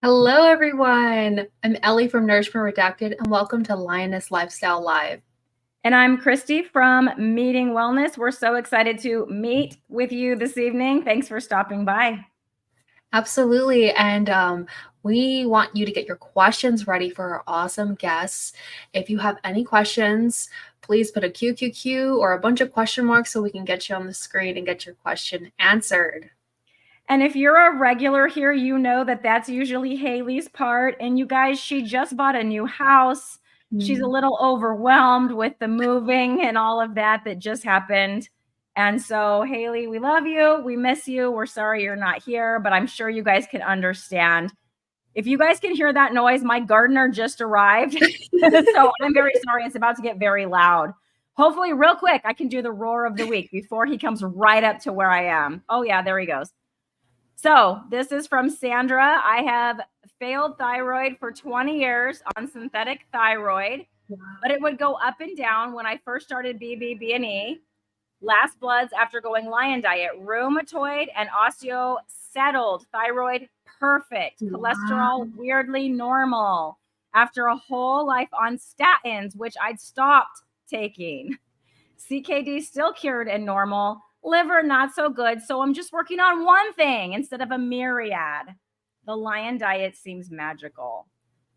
Hello, everyone. I'm Ellie from Nourishment Redacted, and welcome to Lioness Lifestyle Live. And I'm Cristie from Meeting Wellness. We're so excited to meet with you this evening. Thanks for stopping by. Absolutely. And we want you to get your questions ready for our awesome guests. If you have any questions, please put a QQQ or a bunch of question marks so we can get you on the screen and get your question answered. And if you're a regular here, you know that that's usually Hayley's part. And you guys, she just bought a new house. She's a little overwhelmed with the moving and all of that just happened. And so, Hayley, we love you. We miss you. We're sorry you're not here, but I'm sure you guys can understand. If you guys can hear that noise, my gardener just arrived. So I'm very sorry. It's about to get very loud. Hopefully, real quick, I can do the roar of the week before he comes right up to where I am. Oh, yeah, there he goes. So this is from Sandra. I have failed thyroid for 20 years on synthetic thyroid, but it would go up and down when I first started BBB&E. Last bloods after going Lion diet, rheumatoid and osteo settled, thyroid perfect, cholesterol weirdly normal after a whole life on statins, which I'd stopped taking. CKD still cured and normal, liver not so good. So I'm just working on one thing instead of a myriad. The Lion diet seems magical.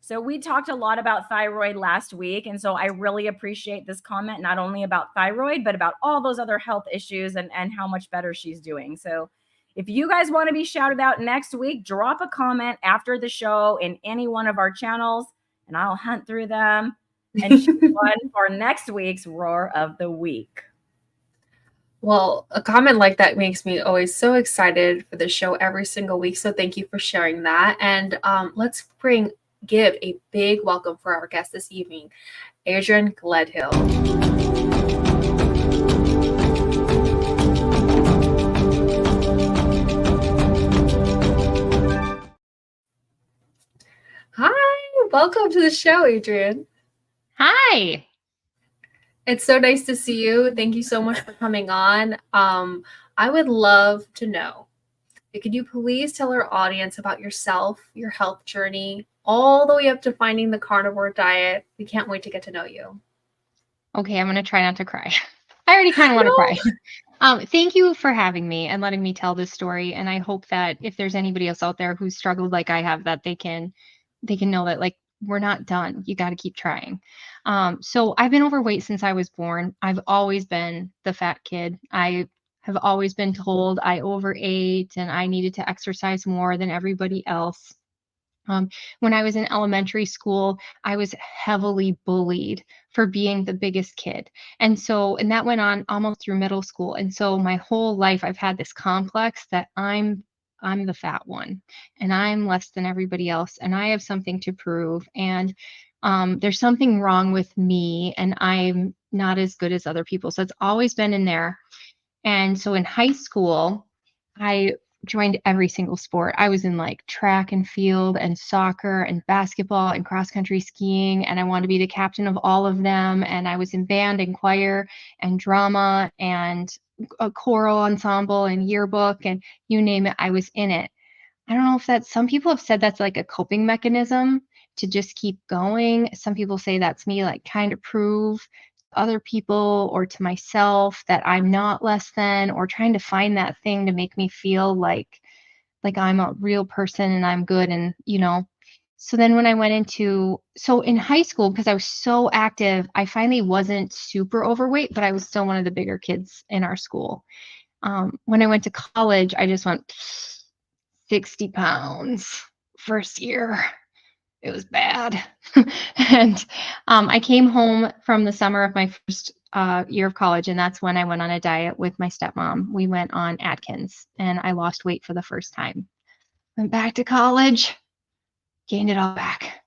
So we talked a lot about thyroid last week. And so I really appreciate this comment, not only about thyroid, but about all those other health issues and how much better she's doing. So if you guys want to be shouted out next week, drop a comment after the show in any one of our channels and I'll hunt through them and choose one for next week's Roar of the Week. Well, a comment like that makes me always so excited for the show every single week. So thank you for sharing that. And let's give a big welcome for our guest this evening, Adrian Gledhill. Hi, welcome to the show, Adrian. Hi. It's so nice to see you. Thank you so much for coming on. I would love to know, could you please tell our audience about yourself, your health journey, all the way up to finding the carnivore diet? We can't wait to get to know you. Okay, I'm going to try not to cry. I already kind of want to cry. Thank you for having me and letting me tell this story. And I hope that if there's anybody else out there who's struggled like I have, that they can know that, like, we're not done. You got to keep trying. So I've been overweight since I was born. I've always been the fat kid. I have always been told I overate and I needed to exercise more than everybody else. When I was in elementary school, I was heavily bullied for being the biggest kid. And that went on almost through middle school. And so my whole life, I've had this complex that I'm the fat one and I'm less than everybody else and I have something to prove. And there's something wrong with me and I'm not as good as other people. So it's always been in there. And so in high school, I joined every single sport. I was in like track and field and soccer and basketball and cross country skiing. And I wanted to be the captain of all of them. And I was in band and choir and drama and a choral ensemble and yearbook and you name it, I was in it. I don't know if some people have said that's like a coping mechanism to just keep going. Some people say that's me like trying to prove other people or to myself that I'm not less than, or trying to find that thing to make me feel like I'm a real person and I'm good. And so then when I in high school, because I was so active, I finally wasn't super overweight, but I was still one of the bigger kids in our school. When I went to college, I just went 60 pounds first year. It was bad. And I came home from the summer of my first year of college, and that's when I went on a diet with my stepmom. We went on Atkins, and I lost weight for the first time. Went back to college, gained it all back.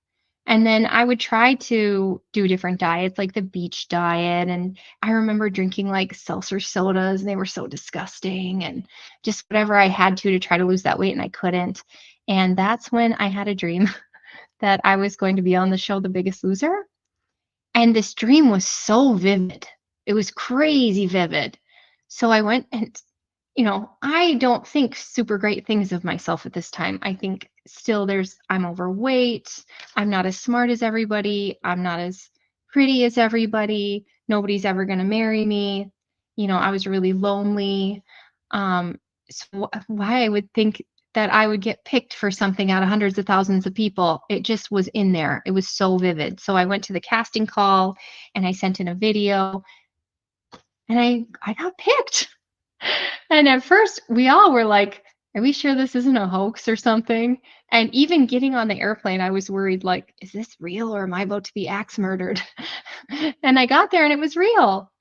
And then I would try to do different diets, like the beach diet. And I remember drinking like seltzer sodas, and they were so disgusting, and just whatever I had to try to lose that weight, and I couldn't. And that's when I had a dream that I was going to be on the show The Biggest Loser. And this dream was so vivid. It was crazy vivid. So I went and, I don't think super great things of myself at this time. I think still I'm overweight. I'm not as smart as everybody. I'm not as pretty as everybody. Nobody's ever going to marry me. I was really lonely. So why I would think that I would get picked for something out of hundreds of thousands of people, it just was in there. It was so vivid. So I went to the casting call and I sent in a video and I got picked. And at first we all were like, are we sure this isn't a hoax or something? And even getting on the airplane, I was worried, like, is this real or am I about to be axe murdered? And I got there and it was real.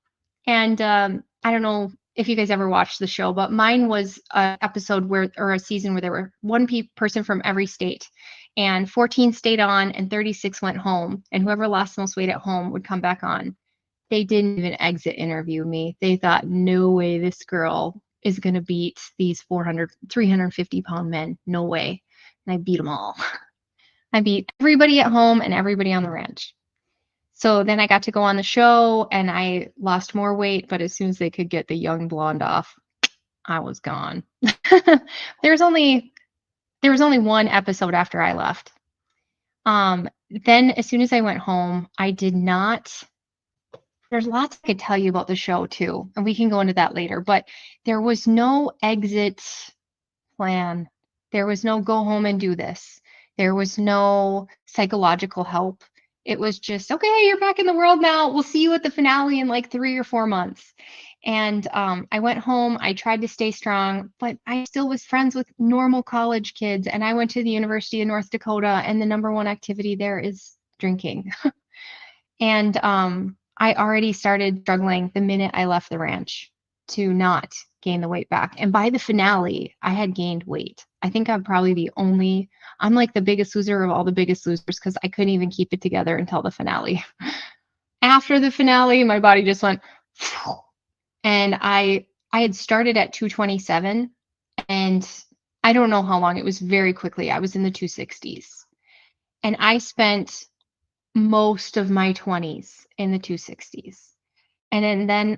And I don't know if you guys ever watched the show, but mine was an episode or a season where there were one person from every state, and 14 stayed on and 36 went home. And whoever lost the most weight at home would come back on. They didn't even exit interview me. They thought, no way this girl is going to beat these 350-pound men. No way. And I beat them all. I beat everybody at home and everybody on the ranch. So then I got to go on the show and I lost more weight, but as soon as they could get the young blonde off, I was gone. There was only one episode after I left. Then as soon as I went home, I did not. There's lots I could tell you about the show too, and we can go into that later, but there was no exit plan. There was no go home and do this. There was no psychological help. It was just, okay, you're back in the world now. We'll see you at the finale in like 3 or 4 months. And I went home. I tried to stay strong, but I still was friends with normal college kids. And I went to the University of North Dakota, and the number one activity there is drinking. And I already started struggling the minute I left the ranch to not gain the weight back. And by the finale, I had gained weight. I think I'm probably I'm like the biggest loser of all the biggest losers because I couldn't even keep it together until the finale. After the finale, my body just went, and I had started at 227, and I don't know how long. It was very quickly. I was in the 260s, and I spent most of my 20s in the 260s. And then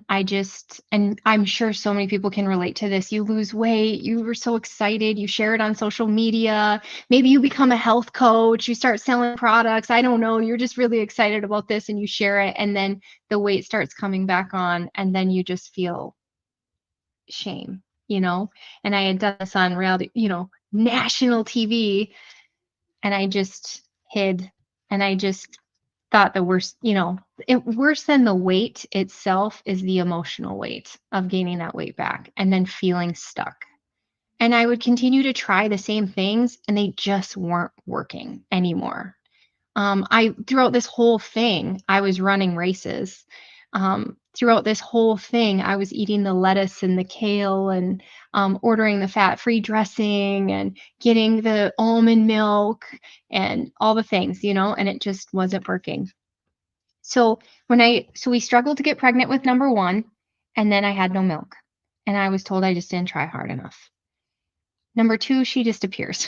and I'm sure so many people can relate to this. You lose weight, you were so excited, you share it on social media. Maybe you become a health coach, you start selling products. I don't know, you're just really excited about this and you share it. And then the weight starts coming back on, and then you just feel shame, And I had done this on reality, national TV, and I just hid, and I just thought the worst, worse than the weight itself is the emotional weight of gaining that weight back and then feeling stuck. And I would continue to try the same things and they just weren't working anymore. Throughout this whole thing, I was running races. Throughout this whole thing, I was eating the lettuce and the kale and ordering the fat-free dressing and getting the almond milk and all the things, and it just wasn't working. So we struggled to get pregnant with number one, and then I had no milk, and I was told I just didn't try hard enough. Number two, she disappears.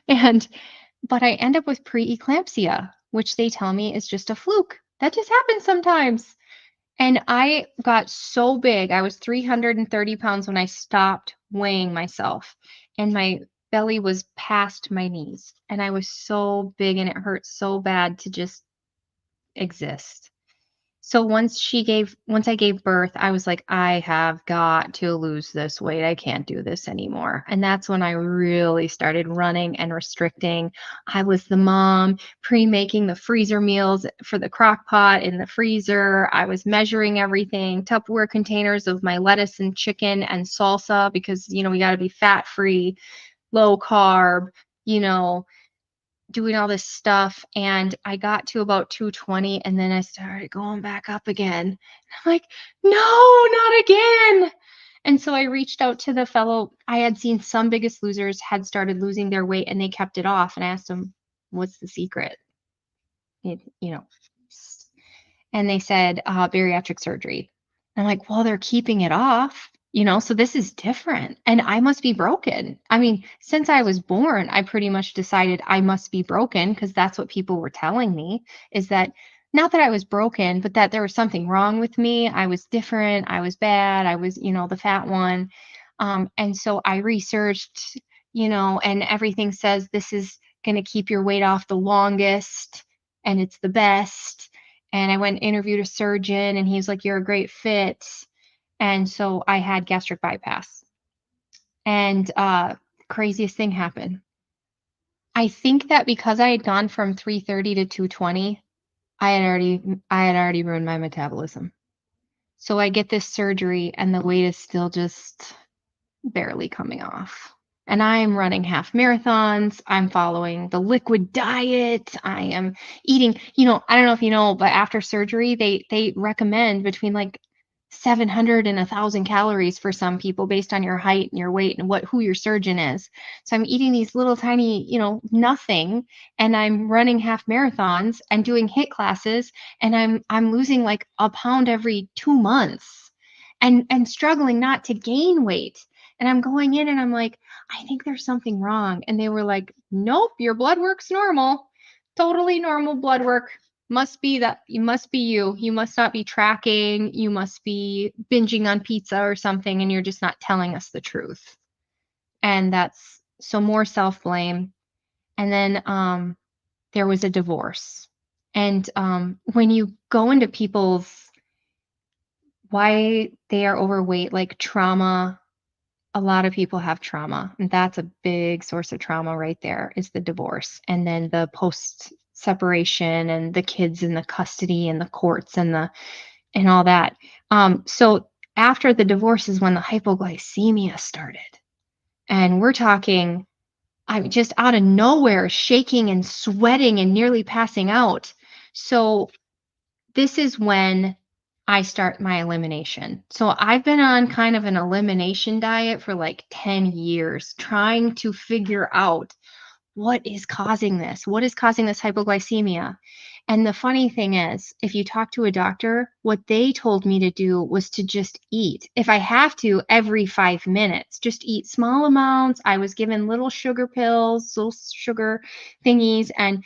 But I end up with preeclampsia, which they tell me is just a fluke. That just happens sometimes. And I got so big. I was 330 pounds when I stopped weighing myself. And my belly was past my knees. And I was so big and it hurt so bad to just exist. So once I gave birth, I was like, I have got to lose this weight. I can't do this anymore. And that's when I really started running and restricting. I was the mom pre-making the freezer meals for the crock pot in the freezer. I was measuring everything, Tupperware containers of my lettuce and chicken and salsa because, we got to be fat-free, low carb, doing all this stuff, and I got to about 220 and then I started going back up again. I'm like, no, not again. And so I reached out to the fellow. I had seen some Biggest Losers had started losing their weight and they kept it off, and I asked them, what's the secret? And they said bariatric surgery. And I'm like, well, they're keeping it off. So this is different. And I must be broken. I mean, since I was born, I pretty much decided I must be broken because that's what people were telling me, is that not that I was broken, but that there was something wrong with me. I was different. I was bad. I was, the fat one. And so I researched, and everything says this is going to keep your weight off the longest and it's the best. And I went and interviewed a surgeon and he's like, you're a great fit. And so I had gastric bypass. And craziest thing happened. I think that because I had gone from 330 to 220, I had already ruined my metabolism. So I get this surgery and the weight is still just barely coming off. And I'm running half marathons. I'm following the liquid diet. I am eating, I don't know if you know, but after surgery, they recommend between like 700 and 1,000 calories for some people based on your height and your weight and who your surgeon is. So I'm eating these little tiny, nothing, and I'm running half marathons and doing HIIT classes, and I'm losing like a pound every 2 months and struggling not to gain weight. And I'm going in and I'm like, I think there's something wrong. And they were like, nope, your blood work's normal. Totally normal blood work. Must be you. You must not be tracking. You must be binging on pizza or something. And you're just not telling us the truth. And that's so more self-blame. And then there was a divorce. And when you go into people's why they are overweight, like trauma, a lot of people have trauma, and that's a big source of trauma right there is the divorce, and then the post separation and the kids in the custody and the courts and all that. So after the divorce is when the hypoglycemia started, and we're talking, I'm just out of nowhere shaking and sweating and nearly passing out. So this is when I start my elimination. So I've been on kind of an elimination diet for like 10 years, trying to figure out what is causing this? What is causing this hypoglycemia? And the funny thing is, if you talk to a doctor, what they told me to do was to just eat. If I have to, every 5 minutes, just eat small amounts. I was given little sugar pills, little sugar thingies. And,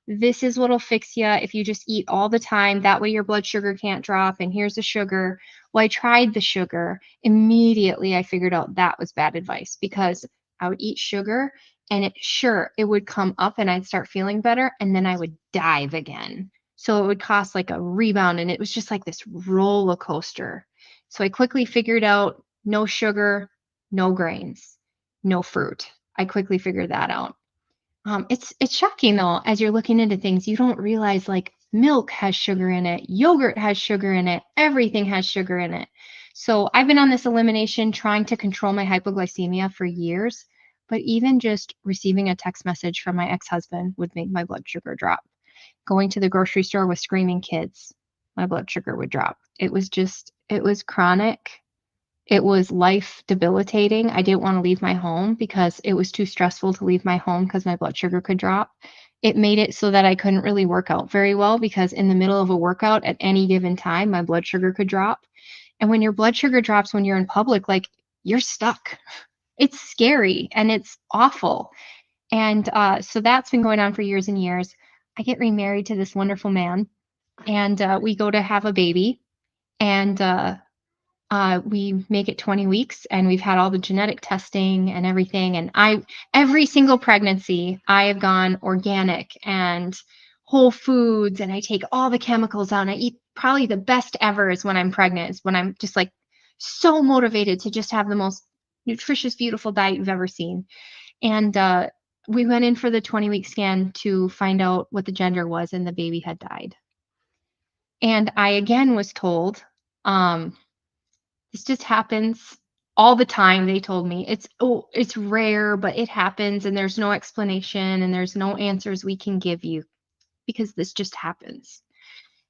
this is what'll fix you if you just eat all the time. That way your blood sugar can't drop. And here's the sugar. Well, I tried the sugar. Immediately, I figured out that was bad advice because I would eat sugar and it would come up and I'd start feeling better and then I would dive again. So it would cost like a rebound and it was just like this roller coaster. So I quickly figured out no sugar, no grains, no fruit. I quickly figured that out. It's shocking though, as you're looking into things, you don't realize like milk has sugar in it, yogurt has sugar in it, everything has sugar in it. So I've been on this elimination trying to control my hypoglycemia for years. But even just receiving a text message from my ex-husband would make my blood sugar drop. Going to the grocery store with screaming kids, my blood sugar would drop. It was chronic. It was life debilitating. I didn't want to leave my home because it was too stressful to leave my home because my blood sugar could drop. It made it so that I couldn't really work out very well because in the middle of a workout at any given time, my blood sugar could drop. And when your blood sugar drops when you're in public, like you're stuck. It's scary and it's awful. And so that's been going on for years and years. I get remarried to this wonderful man and we go to have a baby and we make it 20 weeks and we've had all the genetic testing and everything. And every single pregnancy, I have gone organic and whole foods and I take all the chemicals out and I eat probably the best ever is when I'm pregnant, is when I'm just like so motivated to just have the most nutritious, beautiful diet you've ever seen. And we went in for the 20-week scan to find out what the gender was, and the baby had died. And I again was told, this just happens all the time. They told me it's rare, but it happens, and there's no explanation, and there's no answers we can give you because this just happens.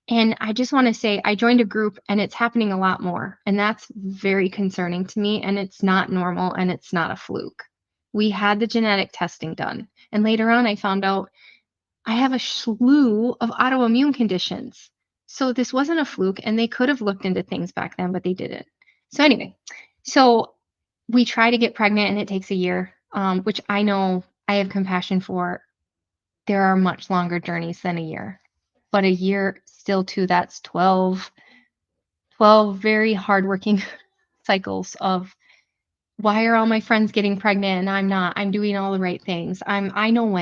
And I just want to say I joined a group and it's happening a lot more. And that's very concerning to me. And it's not normal and it's not a fluke. We had the genetic testing done. And later on, I found out I have a slew of autoimmune conditions. So this wasn't a fluke. And they could have looked into things back then, but they didn't. So anyway, so we try to get pregnant and it takes a year, which I know I have compassion for. There are much longer journeys than a year. But a year still too, that's 12 very hardworking cycles of why are all my friends getting pregnant and I'm not? I'm doing all the right things. I know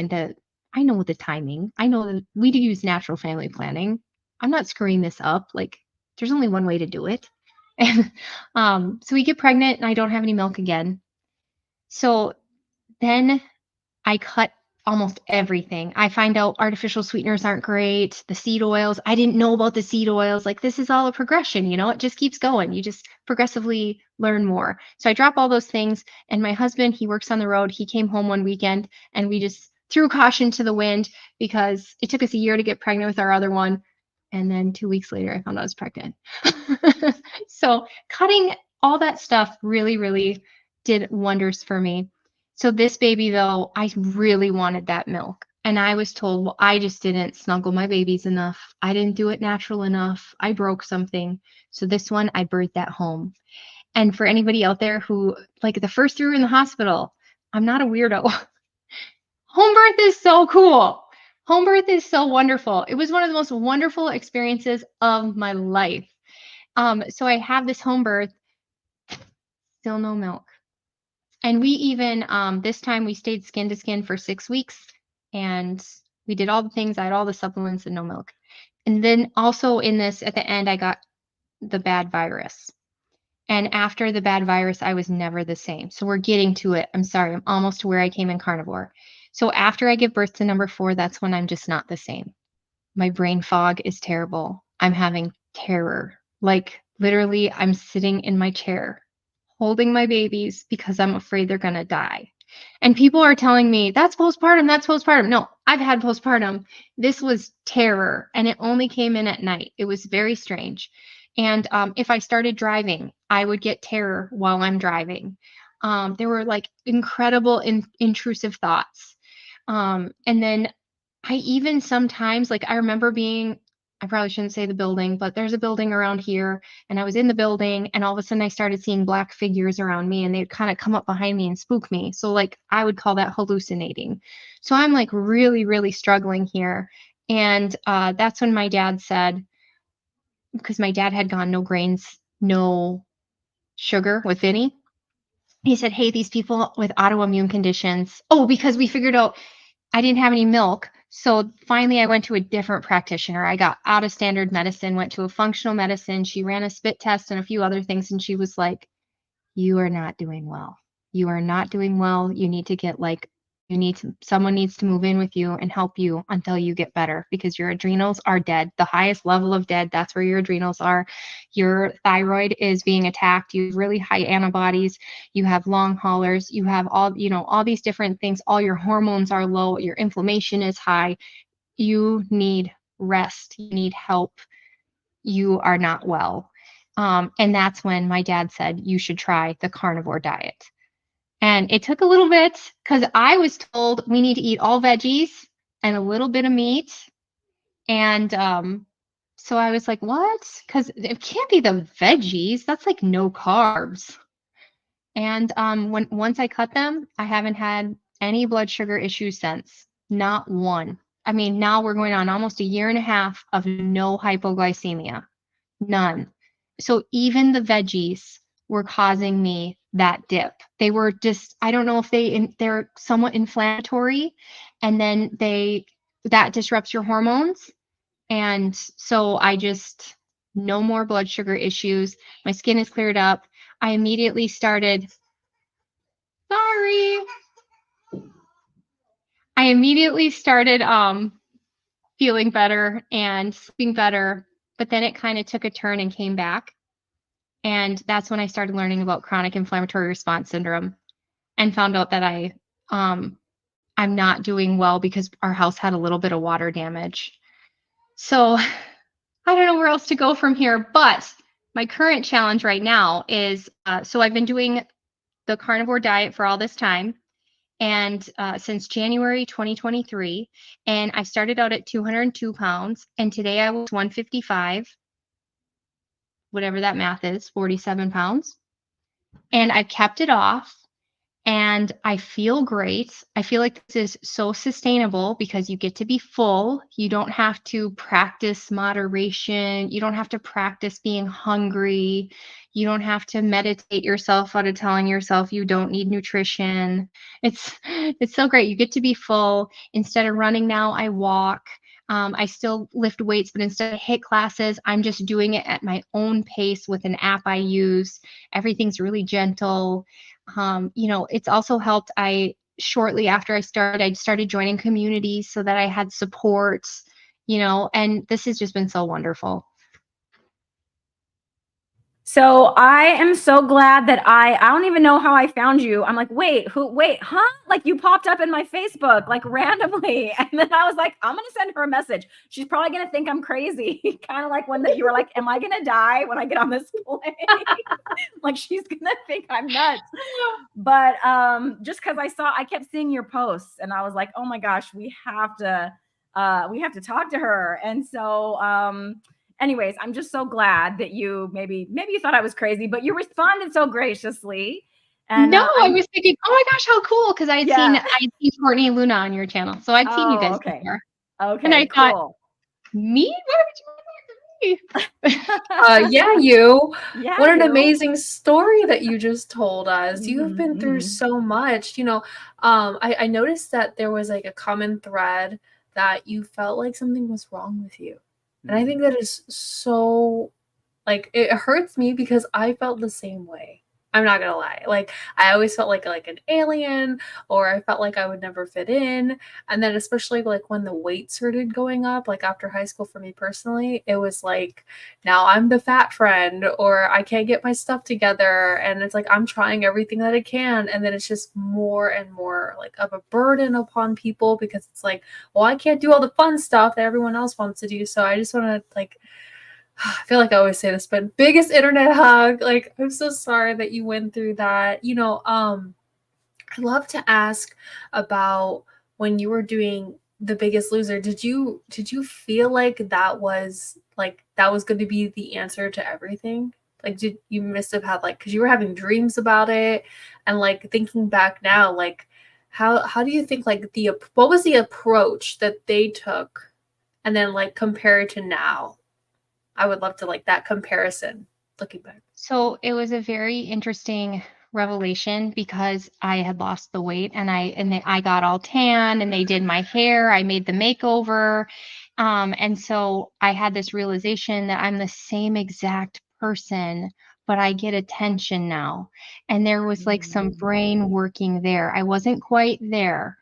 the timing. I know that we do use natural family planning. I'm not screwing this up. Like, there's only one way to do it. And so we get pregnant and I don't have any milk again. So then I cut almost everything. I find out artificial sweeteners aren't great, the seed oils. I didn't know about the seed oils. Like, this is all a progression, it just keeps going. You just progressively learn more. So I drop all those things. And my husband, he works on the road. He came home one weekend and we just threw caution to the wind because it took us a year to get pregnant with our other one. And then 2 weeks later, I found out I was pregnant. So cutting all that stuff really, really did wonders for me. So this baby, though, I really wanted that milk. And I was told, well, I just didn't snuggle my babies enough. I didn't do it natural enough. I broke something. So this one, I birthed at home. And for anybody out there who, like, the first 3 were in the hospital, I'm not a weirdo. Home birth is so cool. Home birth is so wonderful. It was one of the most wonderful experiences of my life. So I have this home birth, still no milk. And we even, this time we stayed skin to skin for 6 weeks and we did all the things. I had all the supplements and no milk. And then also in this, at the end, I got the bad virus. And after the bad virus, I was never the same. So we're getting to it. I'm sorry. I'm almost to where I came in Carnivore. So after I give birth to number 4, that's when I'm just not the same. My brain fog is terrible. I'm having terror. Like, literally, I'm sitting in my chair holding my babies because I'm afraid they're going to die. And people are telling me, that's postpartum, that's postpartum. No, I've had postpartum. This was terror, and it only came in at night. It was very strange. And if I started driving, I would get terror while I'm driving. There were like incredible intrusive thoughts. And then I even sometimes, like, I remember being, I probably shouldn't say the building, but there's a building around here. And I was in the building and all of a sudden I started seeing black figures around me and they'd kind of come up behind me and spook me. So, like, I would call that hallucinating. So I'm like really, really struggling here. And that's when my dad said, because my dad had gone no grains, no sugar with Vinny. He said, hey, these people with autoimmune conditions. Oh, because we figured out I didn't have any milk. So finally, I went to a different practitioner. I got out of standard medicine, went to a functional medicine. She ran a spit test and a few other things. And she was like, you are not doing well. You are not doing well. You need to get someone needs to move in with you and help you until you get better because your adrenals are dead. The highest level of dead, that's where your adrenals are. Your thyroid is being attacked. You have really high antibodies. You have long haulers. You have all these different things. All your hormones are low. Your inflammation is high. You need rest. You need help. You are not well. And that's when my dad said, you should try the carnivore diet. And it took a little bit because I was told we need to eat all veggies and a little bit of meat. And so I was like, what? Because it can't be the veggies. That's like no carbs. And once I cut them, I haven't had any blood sugar issues since. Not one. I mean, now we're going on almost a year and a half of no hypoglycemia. None. So even the veggies were causing me that dip. They were just, I don't know if they're somewhat inflammatory and then that disrupts your hormones. And so no more blood sugar issues. My skin is cleared up. I immediately started, sorry. I immediately started feeling better and sleeping better, but then it kind of took a turn and came back. And that's when I started learning about chronic inflammatory response syndrome and found out that I'm not doing well because our house had a little bit of water damage. So I don't know where else to go from here, but my current challenge right now is, so I've been doing the carnivore diet for all this time and since January 2023, and I started out at 202 pounds and today I was 155. Whatever that math is, 47 pounds. And I've kept it off. and I feel great. I feel like this is so sustainable because you get to be full. You don't have to practice moderation. You don't have to practice being hungry. You don't have to meditate yourself out of telling yourself you don't need nutrition. It's so great. You get to be full. Instead of running now, I walk. I still lift weights, but instead of HIIT classes, I'm just doing it at my own pace with an app I use. Everything's really gentle. It's also helped. Shortly after I started joining communities so that I had support, and this has just been so wonderful. So I am so glad that I don't even know how I found you. I'm like, wait, huh? Like you popped up in my Facebook, like randomly. And then I was like, I'm going to send her a message. She's probably going to think I'm crazy. Kind of like when you were like, am I going to die when I get on this plane? Like she's going to think I'm nuts. But just because I kept seeing your posts and I was like, oh my gosh, we have to talk to her. And so, anyways, I'm just so glad that you maybe you thought I was crazy, but you responded so graciously. And no, I was thinking, oh my gosh, how cool! Because I'd seen Courtney and Luna on your channel, so I'd seen you guys before. Okay, and I cool. thought, me? Why would you Yeah, you. Yeah, What an you. amazing story that you just told us. You have been through Mhm. so much. I noticed that there was like a common thread that you felt like something was wrong with you. And I think that is so, like, it hurts me because I felt the same way. I'm not gonna lie. Like, I always felt like an alien, or I felt like I would never fit in. And then especially like when the weight started going up, like after high school for me personally, it was like, now I'm the fat friend, or I can't get my stuff together. And it's like I'm trying everything that I can. And then it's just more and more like of a burden upon people because it's like, well, I can't do all the fun stuff that everyone else wants to do. So I just want to like, I feel like I always say this, but biggest internet hug. Like, I'm so sorry that you went through that. I'd love to ask about when you were doing The Biggest Loser. Did you feel like that was going to be the answer to everything? Like, did you must have had because you were having dreams about it, and like thinking back now, like how do you think what was the approach that they took, and then like compare it to now? I would love to like that comparison looking back. So it was a very interesting revelation because I had lost the weight and I got all tan and they did my hair. I made the makeover. And so I had this realization that I'm the same exact person, but I get attention now. And there was like some brain working there. I wasn't quite there.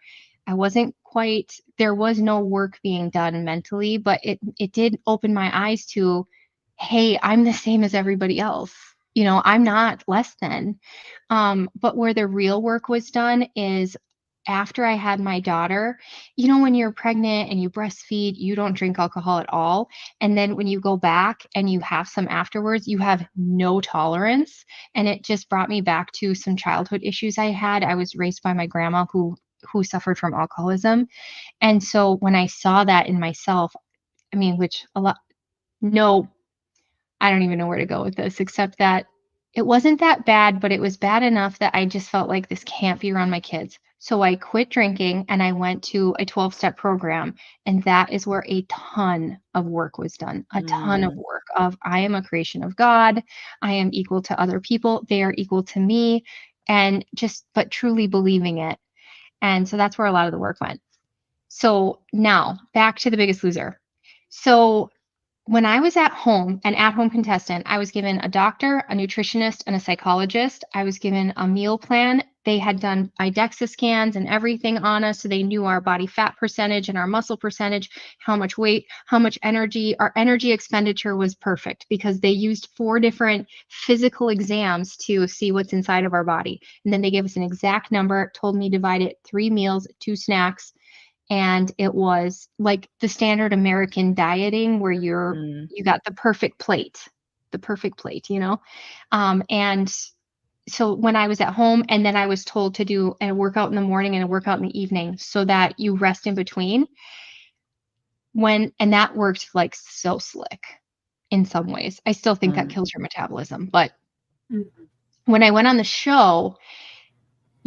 There was no work being done mentally, but it did open my eyes to, hey, I'm the same as everybody else. I'm not less than. But where the real work was done is after I had my daughter, when you're pregnant and you breastfeed, you don't drink alcohol at all. And then when you go back and you have some afterwards, you have no tolerance. And it just brought me back to some childhood issues I had. I was raised by my grandma who suffered from alcoholism. And so when I saw that in myself, which no, I don't even know where to go with this, except that it wasn't that bad, but it was bad enough that I just felt like this can't be around my kids. So I quit drinking and I went to a 12-step program. And that is where a ton of work was done, a ton of work of I am a creation of God. I am equal to other people. They are equal to me. And but truly believing it. And so that's where a lot of the work went. So now back to The Biggest Loser. So when I was at home, an at-home contestant, I was given a doctor, a nutritionist, and a psychologist. I was given a meal plan. They had done DEXA scans and everything on us, so they knew our body fat percentage and our muscle percentage, how much weight, how much energy. Our energy expenditure was perfect because they used 4 different physical exams to see what's inside of our body. And then they gave us an exact number, told me divide it 3 meals, 2 snacks. And it was like the standard American dieting where you got the perfect plate, and so when I was at home and then I was told to do a workout in the morning and a workout in the evening so that you rest in between and that worked like so slick in some ways. I still think that kills your metabolism, but when I went on the show,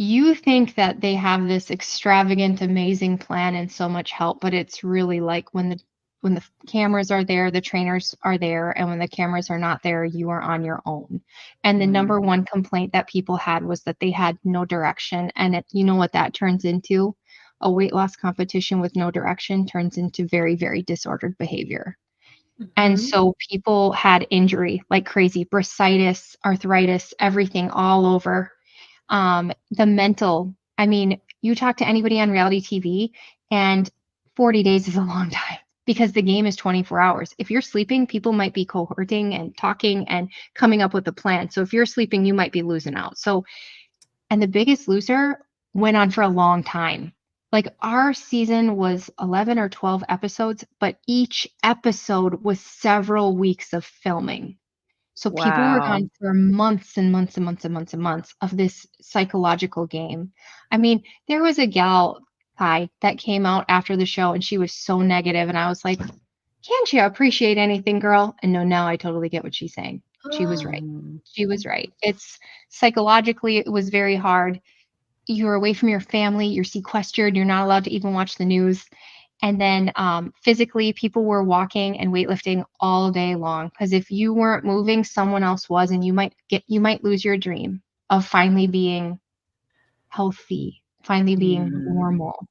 you think that they have this extravagant, amazing plan and so much help, but it's really like when the cameras are there, the trainers are there, and when the cameras are not there, you are on your own. And the number one complaint that people had was that they had no direction. And you know what that turns into? A weight loss competition with no direction turns into very, very disordered behavior. And so people had injury like crazy, bursitis, arthritis, everything all over. The mental, I mean, you talk to anybody on reality TV and 40 days is a long time because the game is 24 hours. If you're sleeping, people might be cohorting and talking and coming up with a plan. So if you're sleeping, you might be losing out. So, and the Biggest Loser went on for a long time. Like our season was 11 or 12 episodes, but each episode was several weeks of filming. So people were Wow. gone for months and months and months and months and months of this psychological game. I mean, there was a gal, Kai, that came out after the show and she was so negative, and I was like, can't you appreciate anything, girl? And no, now I totally get what she's saying. She was right. She was right. It's psychologically, it was very hard. You're away from your family, you're sequestered, you're not allowed to even watch the news. And then physically, people were walking and weightlifting all day long because if you weren't moving, someone else was, and you might lose your dream of finally being healthy, finally being normal.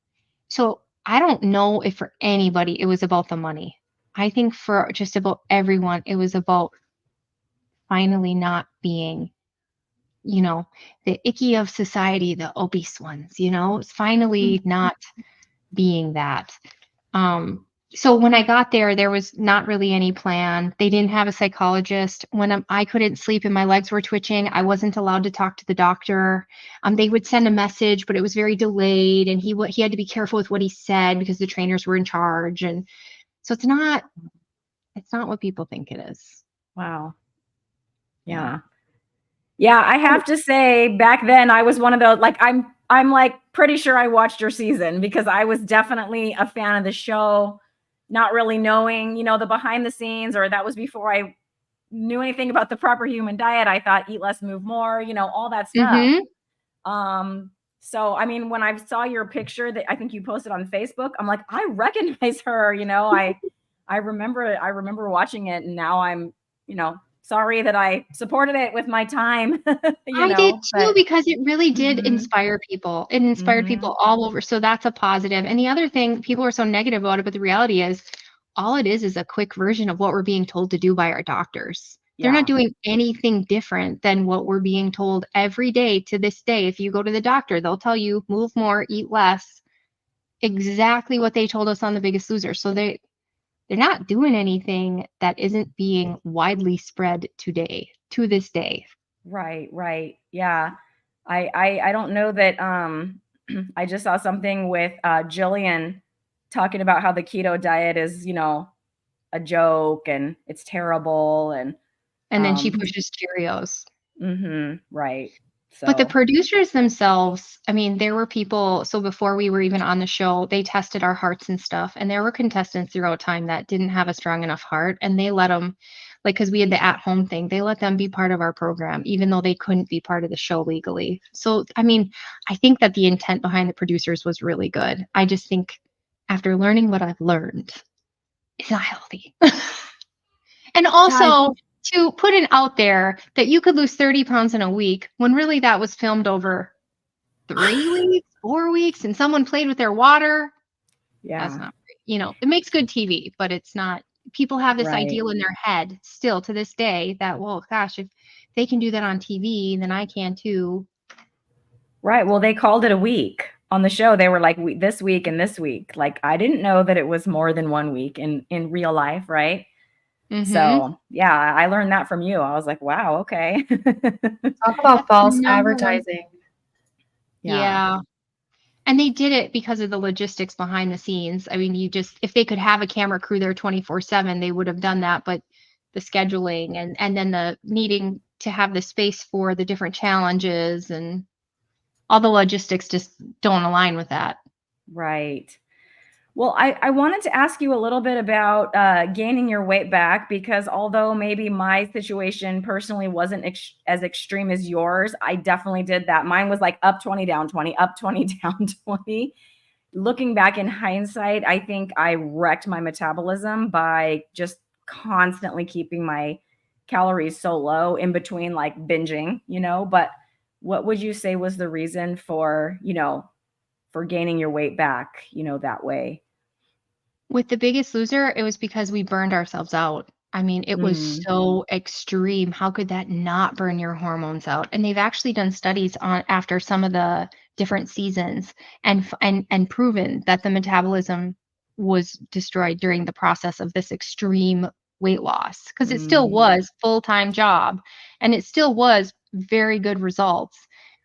So I don't know if for anybody it was about the money. I think for just about everyone, it was about finally not being, the icky of society, the obese ones, it's finally not being that. So when I got there, there was not really any plan. They didn't have a psychologist. When I couldn't sleep and my legs were twitching, I wasn't allowed to talk to the doctor. They would send a message, but it was very delayed, and he had to be careful with what he said because the trainers were in charge. And so it's not what people think it is. Wow. Yeah. Yeah, I have to say back then I was one of those, like, I'm like pretty sure I watched your season because I was definitely a fan of the show, not really knowing, the behind the scenes, or that was before I knew anything about the proper human diet. I thought eat less, move more, all that stuff. So I mean, when I saw your picture that I think you posted on Facebook, I'm like, I recognize her, I remember watching it, and now I'm, sorry that I supported it with my time. I did too, because it really did inspire people. It inspired people all over. So that's a positive. And the other thing, people are so negative about it, but the reality is all it is a quick version of what we're being told to do by our doctors. They're not doing anything different than what we're being told every day to this day. If you go to the doctor, they'll tell you move more, eat less, exactly what they told us on The Biggest Loser. So they're not doing anything that isn't being widely spread to this day. Right. Yeah. I don't know that I just saw something with Jillian talking about how the keto diet is, a joke and it's terrible, and then she pushes Cheerios. Right. So. But the producers themselves, I mean, there were people, so before we were even on the show, they tested our hearts and stuff. And there were contestants throughout time that didn't have a strong enough heart. And they let them, like, because we had the at-home thing, they let them be part of our program, even though they couldn't be part of the show legally. So, I mean, I think that the intent behind the producers was really good. I just think after learning what I've learned, it's not healthy. And also, to put it out there that you could lose 30 pounds in a week when really that was filmed over 3 weeks, 4 weeks, and someone played with their water. Yeah. That's not, it makes good TV, but it's not. People have this ideal in their head still to this day that, well, gosh, if they can do that on TV, then I can too. Right. Well, they called it a week on the show. They were like, this week and this week. Like, I didn't know that it was more than 1 week in real life. Right. So yeah, I learned that from you. I was like, wow, okay. Talk about false advertising. Yeah. And they did it because of the logistics behind the scenes. I mean, if they could have a camera crew there 24/7, they would have done that. But the scheduling and then the needing to have the space for the different challenges and all the logistics just don't align with that. Right. Well, I wanted to ask you a little bit about gaining your weight back, because although maybe my situation personally wasn't as extreme as yours, I definitely did that. Mine was like up 20, down 20, up 20, down 20. Looking back in hindsight, I think I wrecked my metabolism by just constantly keeping my calories so low in between like binging, but what would you say was the reason for, for gaining your weight back, that way? With The Biggest Loser, it was because we burned ourselves out. I mean, it was so extreme. How could that not burn your hormones out? And they've actually done studies on after some of the different seasons and proven that the metabolism was destroyed during the process of this extreme weight loss, because it still was full-time job and it still was very good results.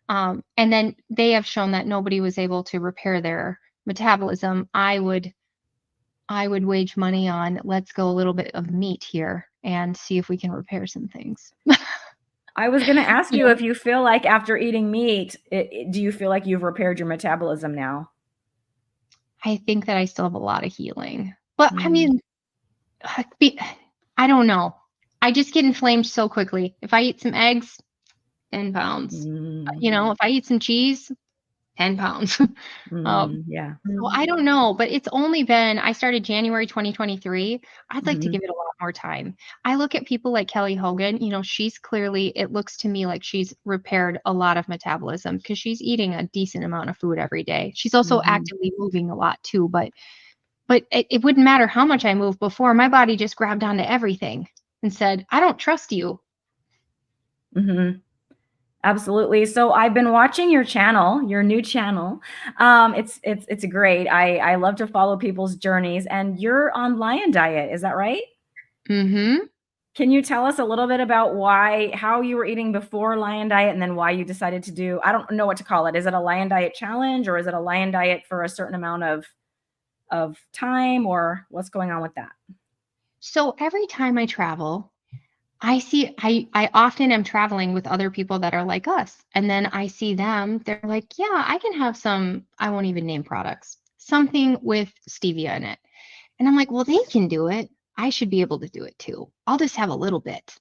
And then they have shown that nobody was able to repair their metabolism. I would wage money on, let's go a little bit of meat here and see if we can repair some things. I was going to ask you if you feel like after eating meat, do you feel like you've repaired your metabolism now? I think that I still have a lot of healing. But I mean, I don't know. I just get inflamed so quickly. If I eat some eggs, 10 pounds. If I eat some cheese, 10 pounds. Yeah. So I don't know, but it's only been, I started January 2023. I'd like to give it a lot more time. I look at people like Kelly Hogan, she's clearly, it looks to me like she's repaired a lot of metabolism because she's eating a decent amount of food every day. She's also actively moving a lot too, but it wouldn't matter how much I moved before. My body just grabbed onto everything and said, I don't trust you. Absolutely. So I've been watching your channel, your new channel. It's great. I love to follow people's journeys, and you're on Lion Diet. Is that right? Can you tell us a little bit about how you were eating before Lion Diet and then why you decided to do, I don't know what to call it. Is it a Lion Diet challenge, or is it a Lion Diet for a certain amount of time, or what's going on with that? So every time I travel, I often am traveling with other people that are like us. And then I see them, they're like, yeah, I can have some, I won't even name products, something with stevia in it. And I'm like, well, they can do it. I should be able to do it too. I'll just have a little bit.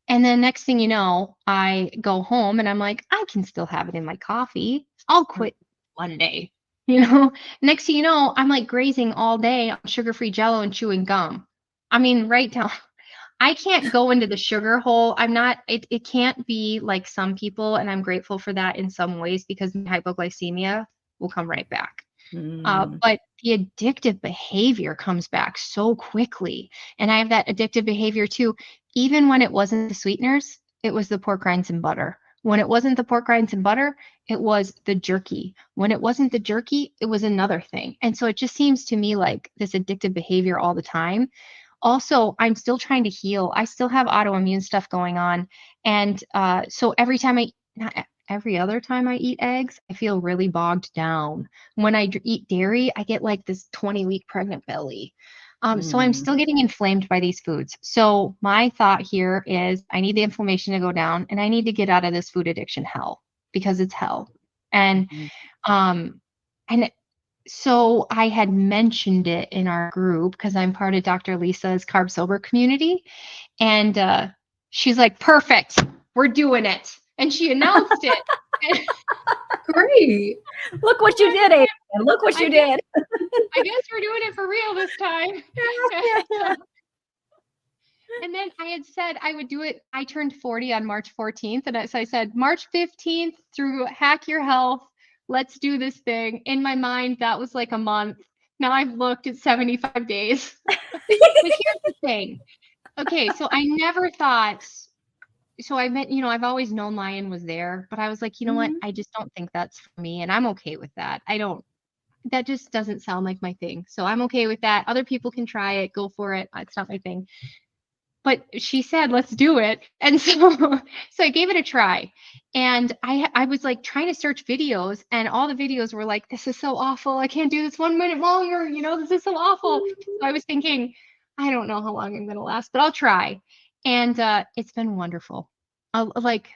And then next thing you know, I go home and I'm like, I can still have it in my coffee. I'll quit one day. Next thing you know, I'm like grazing all day on sugar-free Jello and chewing gum. I mean, right down. I can't go into the sugar hole. It can't be like some people, and I'm grateful for that in some ways because my hypoglycemia will come right back. But the addictive behavior comes back so quickly. And I have that addictive behavior too. Even when it wasn't the sweeteners, it was the pork rinds and butter. When it wasn't the pork rinds and butter, it was the jerky. When it wasn't the jerky, it was another thing. And so it just seems to me like this addictive behavior all the time. Also, I'm still trying to heal. I still have autoimmune stuff going on. And so every other time I eat eggs, I feel really bogged down. When I eat dairy, I get like this 20-week pregnant belly. So I'm still getting inflamed by these foods. So my thought here is I need the inflammation to go down, and I need to get out of this food addiction hell, because it's hell. And so I had mentioned it in our group because I'm part of Dr. Lisa's Carb Sober community. And she's like, perfect, we're doing it. And she announced it. Great. Look what you did, Adrian. Look what you did. I guess we're doing it for real this time. And then I had said I would do it. I turned 40 on March 14th. And so I said, March 15th through Hack Your Health, let's do this thing. In my mind, that was like a month. Now I've looked at 75 days. But here's the thing. Okay, so I never thought, so I meant, I've always known Lion was there, but I was like, you know what? I just don't think that's for me. And I'm okay with that. That just doesn't sound like my thing. So I'm okay with that. Other people can try it, go for it. It's not my thing. But she said, let's do it. And so I gave it a try. And I was like trying to search videos, and all the videos were like, this is so awful. I can't do this 1 minute longer. This is so awful. So I was thinking, I don't know how long I'm going to last, but I'll try. And it's been wonderful. Like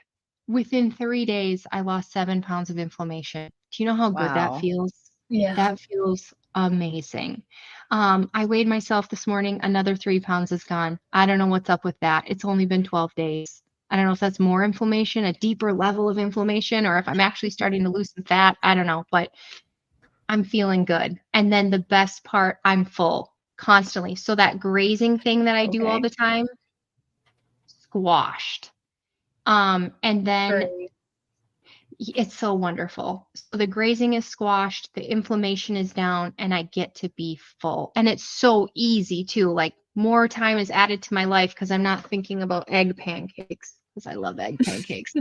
within 3 days, I lost 7 pounds of inflammation. Do you know how good that feels? Yeah. That feels amazing. I weighed myself this morning. Another 3 pounds is gone. I don't know what's up with that. It's only been 12 days. I don't know if that's more inflammation, a deeper level of inflammation, or if I'm actually starting to lose some fat. I don't know, but I'm feeling good. And then the best part, I'm full constantly. So that grazing thing that I do all the time, squashed. And then Great. it's so wonderful. So the grazing is squashed, the inflammation is down, and I get to be full. And it's so easy too. Like more time is added to my life because I'm not thinking about egg pancakes because I love egg pancakes.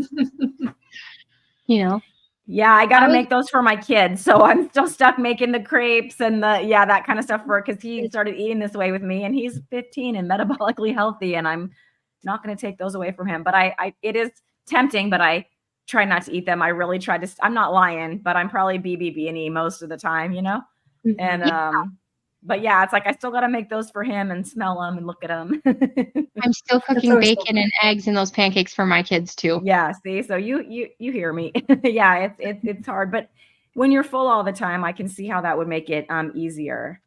You know? Yeah, I got to make those for my kids. So I'm still stuck making the crepes and that kind of stuff for because he started eating this way with me and he's 15 and metabolically healthy and I'm not going to take those away from him. But it is tempting, but I try not to eat them. I really try to, I'm not lying, but I'm probably BBB&E most of the time, you know? And, but yeah, it's like I still got to make those for him and smell them and look at them. I'm still cooking bacon and eggs in those pancakes for my kids too. Yeah, see, so you hear me. Yeah, it's hard, but when you're full all the time, I can see how that would make it easier.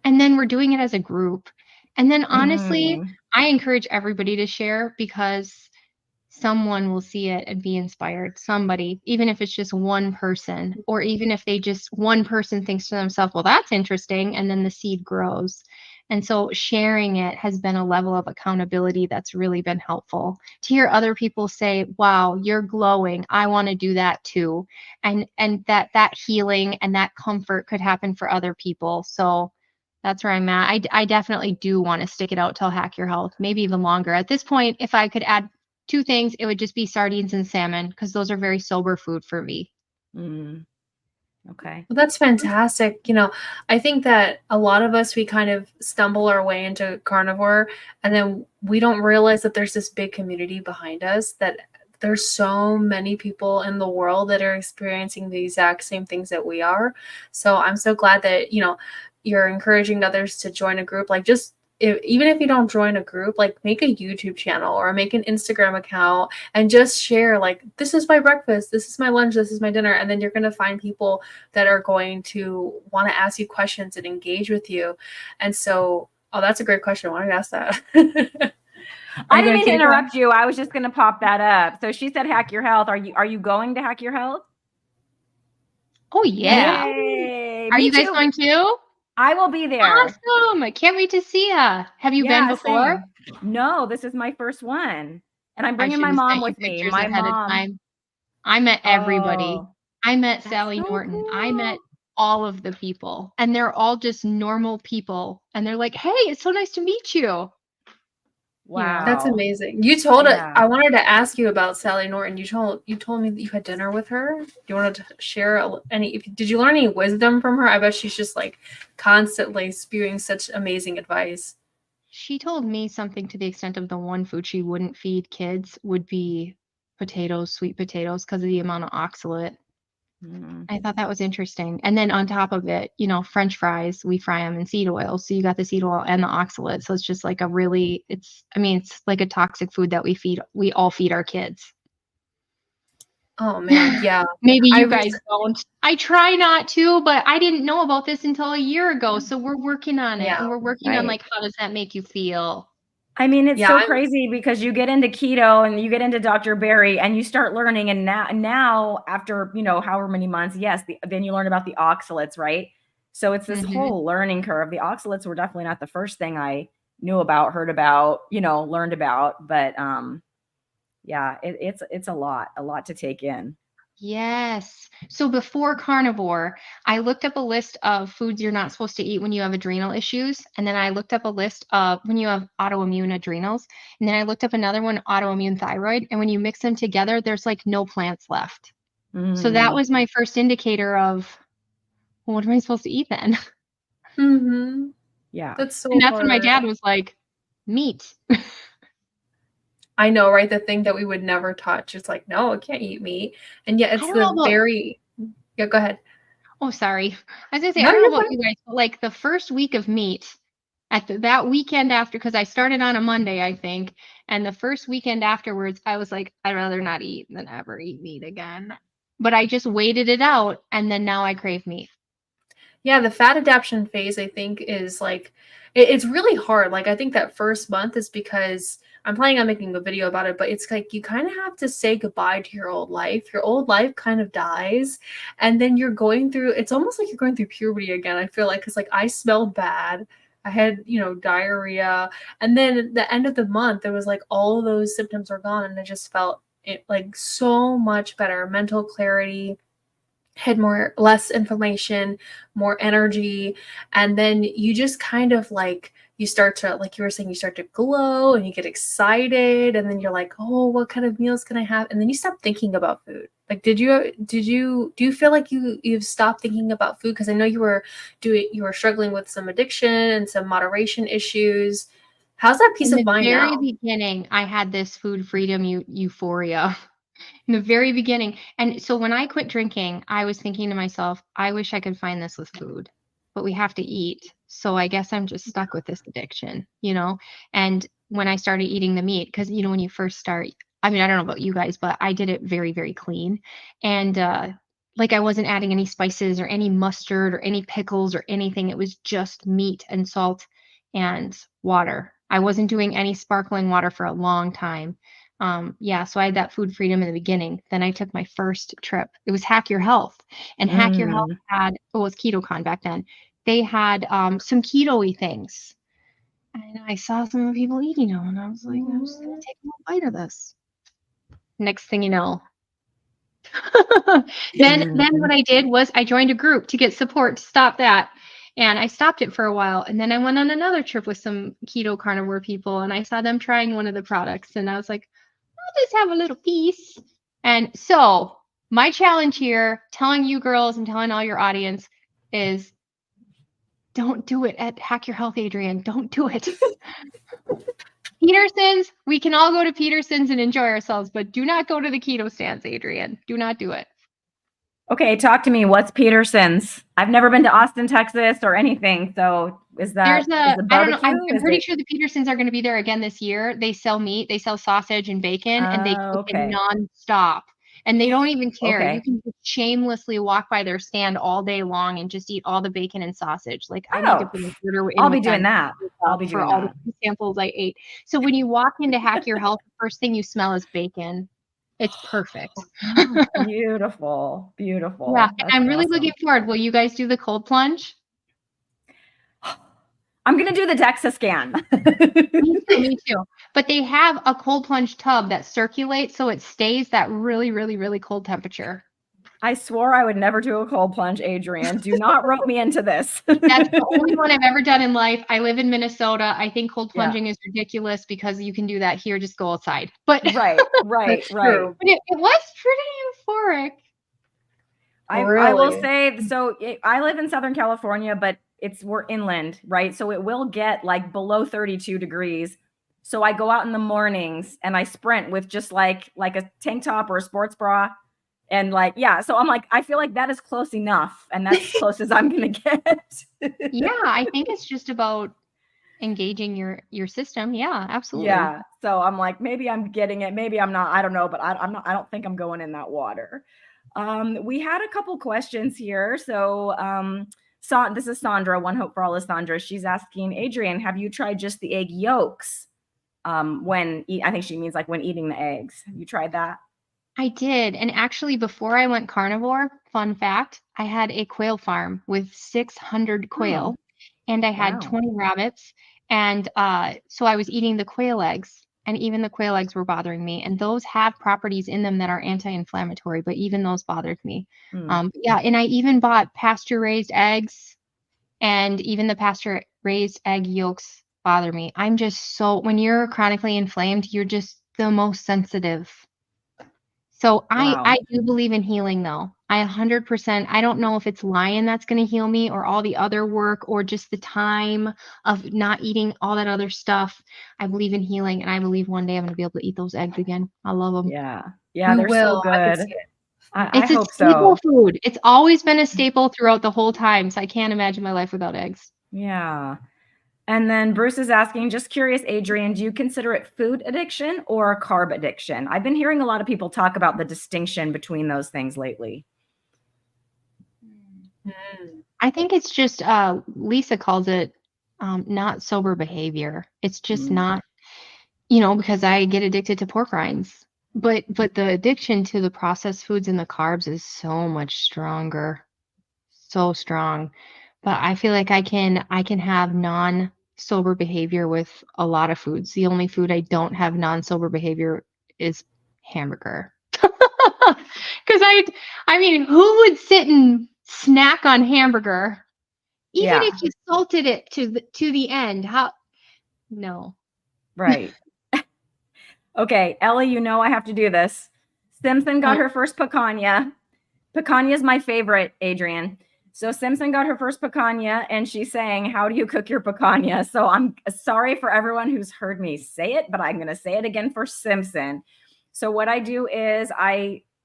And then we're doing it as a group. And then honestly, I encourage everybody to share because someone will see it and be inspired. Somebody, even if it's just one person, or even if one person thinks to themselves, well, that's interesting. And then the seed grows. And so sharing it has been a level of accountability that's really been helpful to hear other people say, wow, you're glowing. I want to do that too. And that healing and that comfort could happen for other people. So that's where I'm at. I definitely do want to stick it out till Hack Your Health, maybe even longer. At this point, if I could add 2 things, it would just be sardines and salmon because those are very sober food for me. Okay. Well, that's fantastic. You know, I think that a lot of us, we kind of stumble our way into carnivore and then we don't realize that there's this big community behind us, that there's so many people in the world that are experiencing the exact same things that we are. So I'm so glad that, you know, you're encouraging others to join a group. Like even if you don't join a group, like make a YouTube channel or make an Instagram account and just share like, this is my breakfast, this is my lunch, this is my dinner. And then you're going to find people that are going to want to ask you questions and engage with you. And so, that's a great question. Why don't you ask that? I didn't mean to interrupt you. I was just going to pop that up. So she said, Hack Your Health. Are you going to Hack Your Health? Oh yeah. Yay. Are you guys going too? I will be there. Awesome. I can't wait to see ya. Have you been before? Same. No, this is my first one. And I'm bringing my mom with me. My mom. I met everybody. I met Sally Norton. Cool. I met all of the people. And they're all just normal people. And they're like, hey, it's so nice to meet you. Wow. That's amazing. You told it. I wanted to ask you about Sally Norton. You told me that you had dinner with her. You wanted to share did you learn any wisdom from her? I bet she's just like constantly spewing such amazing advice. She told me something to the extent of the one food she wouldn't feed kids would be potatoes, sweet potatoes, because of the amount of oxalate. I thought that was interesting. And then on top of it, you know, French fries, we fry them in seed oil. So you got the seed oil and the oxalate. So it's just like it's like a toxic food that we all feed our kids. Oh man, yeah. Maybe you guys don't. I try not to, but I didn't know about this until a year ago. So we're working on it. And we're working on like, how does that make you feel? I mean, it's so crazy because you get into keto and you get into Dr. Berry and you start learning. And now after, you know, however many months, then you learn about the oxalates, right? So it's this whole learning curve. The oxalates were definitely not the first thing I knew about, heard about, you know, learned about. But it's a lot to take in. Yes. So before carnivore, I looked up a list of foods you're not supposed to eat when you have adrenal issues. And then I looked up a list of when you have autoimmune adrenals. And then I looked up another one, autoimmune thyroid. And when you mix them together, there's like no plants left. So that was my first indicator of, well, what am I supposed to eat then? Yeah. That's so And that's when my dad was like, meat. I know, right? The thing that we would never touch. It's like, no, I can't eat meat. And yet it's yeah, go ahead. Oh, sorry. I was going to say, I don't know about you guys, but like the first week of meat, that weekend after, because I started on a Monday, I think. And the first weekend afterwards, I was like, I'd rather not eat than ever eat meat again. But I just waited it out. And then now I crave meat. Yeah, the fat adaptation phase, I think, is like, it's really hard. Like, I think that first month is because I'm planning on making a video about it, but it's like you kind of have to say goodbye to your old life. Your old life kind of dies. And then you're going through, it's almost like you're going through puberty again, I feel like, because like I smelled bad. I had, diarrhea. And then at the end of the month, it was like all of those symptoms were gone. And I just felt it like so much better. Mental clarity, had less inflammation, more energy, and then you just kind of like you start to, like you were saying, you start to glow and you get excited, and then you're like, oh, what kind of meals can I have? And then you stop thinking about food. Like, do you feel like you've stopped thinking about food? Because I know you were struggling with some addiction and some moderation issues. How's that peace In of the mind very now? beginning, I had this food freedom euphoria. In the very beginning. And so when I quit drinking, I was thinking to myself, I wish I could find this with food, but we have to eat. So I guess I'm just stuck with this addiction, And when I started eating the meat, because, when you first start, I mean, I don't know about you guys, but I did it very, very clean. And like I wasn't adding any spices or any mustard or any pickles or anything. It was just meat and salt and water. I wasn't doing any sparkling water for a long time. So I had that food freedom in the beginning. Then I took my first trip. It was Hack Your Health, and Hack Your Health it was KetoCon back then. They had some keto-y things, and I saw some people eating them, and I was like, I'm just gonna take a little bite of this. Next thing you know, then what I did was I joined a group to get support to stop that. And I stopped it for a while. And then I went on another trip with some keto carnivore people, and I saw them trying one of the products. And I was like, I'll just have a little piece. And so my challenge here, telling you girls and telling all your audience, is don't do it at Hack Your Health, Adrian. Don't do it. Peterson's, we can all go to Peterson's and enjoy ourselves, but do not go to the keto stands, Adrian. Do not do it. Okay, talk to me. What's Peterson's? I've never been to Austin, Texas or anything. So is that I don't know. I'm Is pretty it- sure the Petersons are going to be there again this year. They sell meat, they sell sausage and bacon, and they cook it okay. nonstop. And they don't even care. Okay. You can just shamelessly walk by their stand all day long and just eat all the bacon and sausage. Like I need to put an order in. I'll be doing that. I'll be for doing all that. the samples I ate. So when you walk into Hack Your Health, the first thing you smell is bacon. It's perfect. Beautiful. Beautiful. Yeah, and That's I'm really awesome. looking forward. Will you guys do the cold plunge? I'm going to do the DEXA scan. Me too. But they have a cold plunge tub that circulates so it stays that really, really, really cold temperature. I swore I would never do a cold plunge, Adrian. Do not rope me into this. That's the only one I've ever done in life. I live in Minnesota. I think cold plunging is ridiculous because you can do that here. Just go outside. But right. But it was pretty euphoric. I will say, so I live in Southern California, but we're inland, right? So it will get like below 32 degrees. So I go out in the mornings and I sprint with just like a tank top or a sports bra. And so I'm like, I feel like that is close enough. And that's as close as I'm going to get. Yeah, I think it's just about engaging your system. Yeah, absolutely. Yeah. So I'm like, maybe I'm getting it. Maybe I'm not. I don't know. But I'm not. I don't think I'm going in that water. We had a couple questions here. So this is Sandra. One Hope for All is Sandra. She's asking, Adrian, have you tried just the egg yolks? I think she means like when eating the eggs. Have you tried that? I did. And actually, before I went carnivore, fun fact, I had a quail farm with 600 quail, and I had 20 rabbits. And so I was eating the quail eggs, and even the quail eggs were bothering me. And those have properties in them that are anti-inflammatory, but even those bothered me. Yeah, and I even bought pasture-raised eggs, and even the pasture-raised egg yolks bother me. I'm just when you're chronically inflamed, you're just the most sensitive. So I do believe in healing, though. I 100%. I don't know if it's Lion that's going to heal me or all the other work or just the time of not eating all that other stuff. I believe in healing, and I believe one day I'm going to be able to eat those eggs again. I love them. Yeah, they're so good. I hope so. It's a staple food. It's always been a staple throughout the whole time, so I can't imagine my life without eggs. Yeah. And then Bruce is asking, just curious, Adrian, do you consider it food addiction or carb addiction? I've been hearing a lot of people talk about the distinction between those things lately. I think it's just Lisa calls it not sober behavior. It's just not, because I get addicted to pork rinds. But the addiction to the processed foods and the carbs is so much stronger. So strong. But I feel like I can have non-sober behavior with a lot of foods. The only food I don't have non-sober behavior is hamburger. Because I mean, who would sit and snack on hamburger? Even if you salted it to the end. No. Right. Okay, Ellie, I have to do this. Simpson got her first picanha. Picanha is my favorite, Adrian. So Simpson got her first picanha and she's saying, how do you cook your picanha? So I'm sorry for everyone who's heard me say it, but I'm going to say it again for Simpson. So what I do is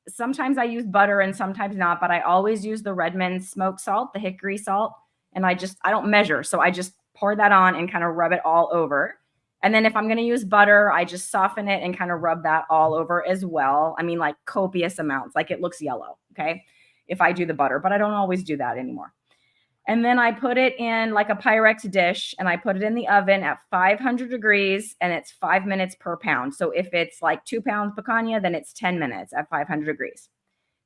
sometimes I use butter and sometimes not, but I always use the Redmond smoked salt, the hickory salt. And I don't measure. So I just pour that on and kind of rub it all over. And then if I'm going to use butter, I just soften it and kind of rub that all over as well. I mean, like copious amounts, like it looks yellow. Okay. If I do the butter, but I don't always do that anymore. And then I put it in like a Pyrex dish and I put it in the oven at 500 degrees and it's 5 minutes per pound. So if it's like 2 pounds picanha, then it's 10 minutes at 500 degrees.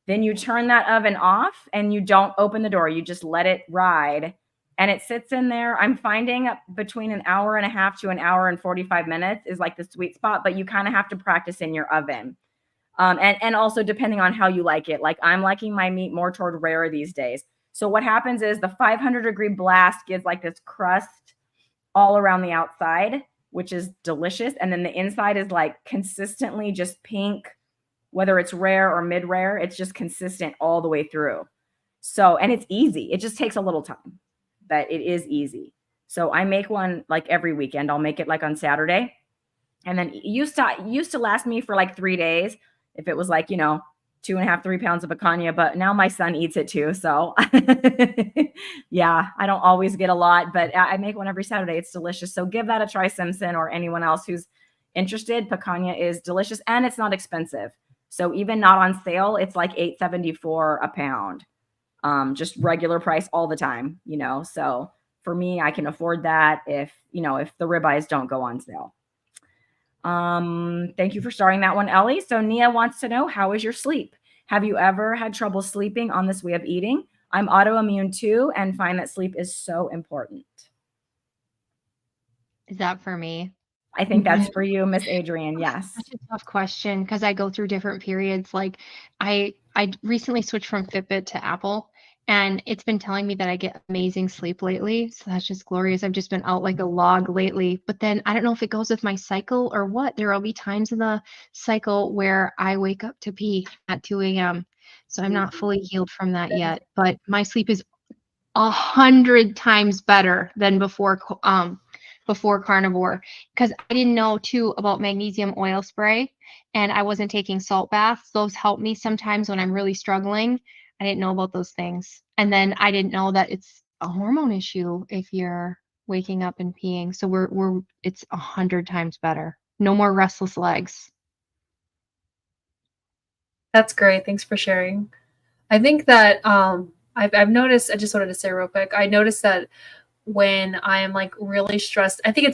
Then you turn that oven off and you don't open the door. You just let it ride and it sits in there. I'm finding between an hour and a half to an hour and 45 minutes is like the sweet spot, but you kind of have to practice in your oven. And also depending on how you like it. Like I'm liking my meat more toward rare these days. So what happens is the 500-degree blast gives like this crust all around the outside, which is delicious. And then the inside is like consistently just pink, whether it's rare or mid-rare, it's just consistent all the way through. So, and it's easy. It just takes a little time, but it is easy. So I make one like every weekend. I'll make it like on Saturday. And then it used to last me for like 3 days. If it was like, 2.5, 3 pounds of picanha, but now my son eats it too. So yeah, I don't always get a lot, but I make one every Saturday. It's delicious. So give that a try, Simpson, or anyone else who's interested. Picanha is delicious and it's not expensive. So even not on sale, it's like $8.74 a pound. Just regular price all the time, so for me, I can afford that if the ribeyes don't go on sale. Thank you for starting that one, Ellie. So Nia wants to know, how is your sleep? Have you ever had trouble sleeping on this way of eating? I'm autoimmune too and find that sleep is so important. Is that for me? I think that's for you, Miss Adrian. Yes. Such a tough question because I go through different periods. Like I recently switched from Fitbit to Apple and it's been telling me that I get amazing sleep lately. So that's just glorious. I've just been out like a log lately, but then I don't know if it goes with my cycle or what. There will be times in the cycle where I wake up to pee at 2 a.m. So I'm not fully healed from that yet, but my sleep is 100 times better than before Carnivore, because I didn't know too about magnesium oil spray and I wasn't taking salt baths. Those help me sometimes when I'm really struggling. I didn't know about those things. And then I didn't know that it's a hormone issue if you're waking up and peeing. So it's 100 times better. No more restless legs. That's great. Thanks for sharing. I think that I've noticed, I just wanted to say real quick, I noticed that when I am like really stressed, I think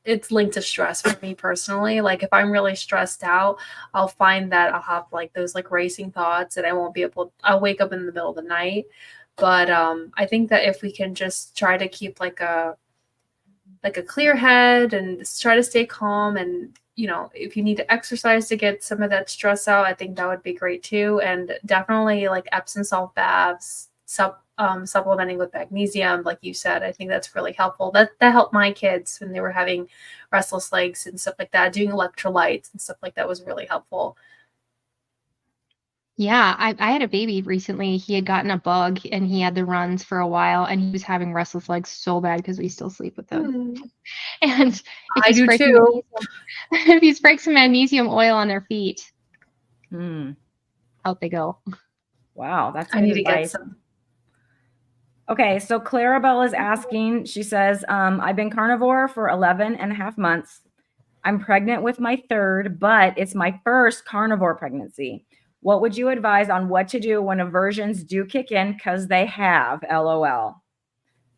it's linked to stress for me personally. Like if I'm really stressed out, I'll find that I'll have like those like racing thoughts and I'll wake up in the middle of the night. But I think that if we can just try to keep like a clear head and try to stay calm, and if you need to exercise to get some of that stress out, I think that would be great too. And definitely like Epsom salt baths, supplementing with magnesium, like you said, I think that's really helpful. That helped my kids when they were having restless legs and stuff like that. Doing electrolytes and stuff like that was really helpful. Yeah, I had a baby recently. He had gotten a bug and he had the runs for a while and he was having restless legs so bad because we still sleep with him. And I do too. If you spray some magnesium oil on their feet, out they go. Wow, that's I need advice. to get some. Okay, so Clarabelle is asking, she says, I've been carnivore for 11 and a half months. I'm pregnant with my third, but it's my first carnivore pregnancy. What would you advise on what to do when aversions do kick in? Because they have, LOL.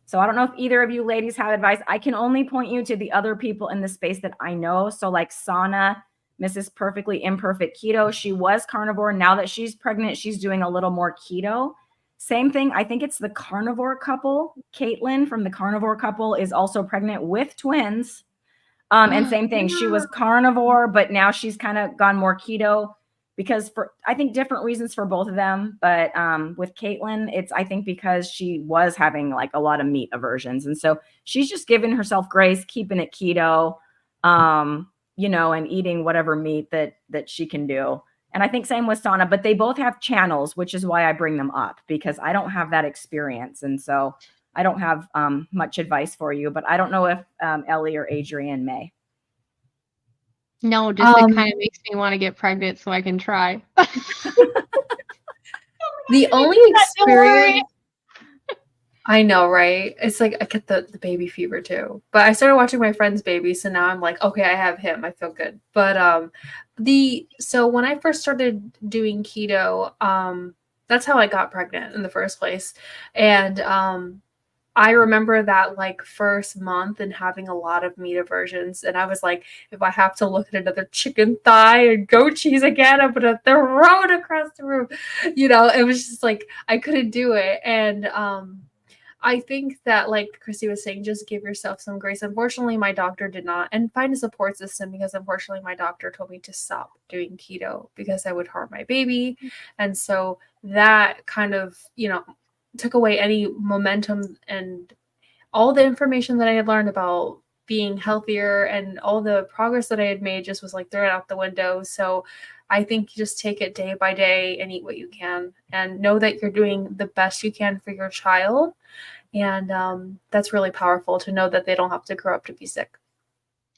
So I don't know if either of you ladies have advice. I can only point you to the other people in the space that I know. So like Sana, Mrs. Perfectly Imperfect Keto, she was carnivore. Now that she's pregnant, she's doing a little more keto. Same thing. I think it's the carnivore couple. Caitlin from the carnivore couple is also pregnant with twins. And same thing. She was carnivore, but now she's kind of gone more keto because for, I think, different reasons for both of them. But with Caitlin, it's, I think, because she was having like a lot of meat aversions. And so she's just giving herself grace, keeping it keto, you know, and eating whatever meat that she can do. And I think same with Sana, but they both have channels, which is why I bring them up, because I don't have that experience. And so I don't have much advice for you, but I don't know if Ellie or Adrian may. No, just it kind of makes me want to get pregnant so I can try. The only experience, I know, right? It's like I get the baby fever too. But I started watching my friend's baby, so now I'm like, okay, I have him. I feel good. But so when I first started doing keto, that's how I got pregnant in the first place. And I remember that like first month and having a lot of meat aversions. And I was like, if I have to look at another chicken thigh and goat cheese again, I'm going to throw it across the room. You know, it was just like, I couldn't do it. And I think that, like Cristie was saying, just give yourself some grace. Unfortunately, my doctor did not, and find a support system, because unfortunately my doctor told me to stop doing keto because I would harm my baby. And so that kind of, you know, took away any momentum, and all the information that I had learned about being healthier and all the progress that I had made just was like thrown out the window. So I think you just take it day by day and eat what you can, and know that you're doing the best you can for your child. And that's really powerful to know that they don't have to grow up to be sick.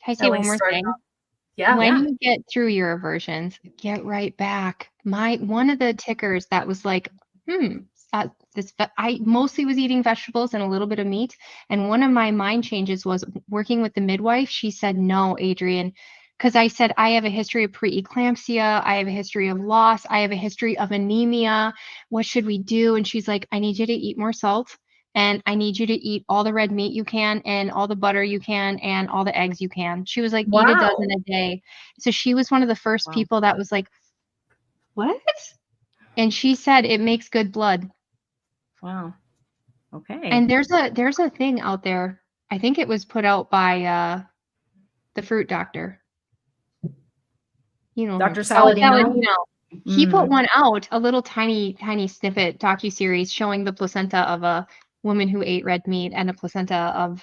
Can I say one more thing? Yeah. When you get through your aversions, get right back. One of the tickers that was like, I mostly was eating vegetables and a little bit of meat. And one of my mind changes was working with the midwife. She said, no, Adrian, because I said, I have a history of preeclampsia. I have a history of loss. I have a history of anemia. What should we do? And she's like, I need you to eat more salt. And I need you to eat all the red meat you can, and all the butter you can, and all the eggs you can. She was like, eat a dozen a day. So she was one of the first people that was like, what? And she said, it makes good blood. Wow. Okay. And there's a thing out there. I think it was put out by the fruit doctor. You know, Dr. Saladino. He put one out, a little tiny snippet docuseries showing the placenta of a woman who ate red meat and a placenta of,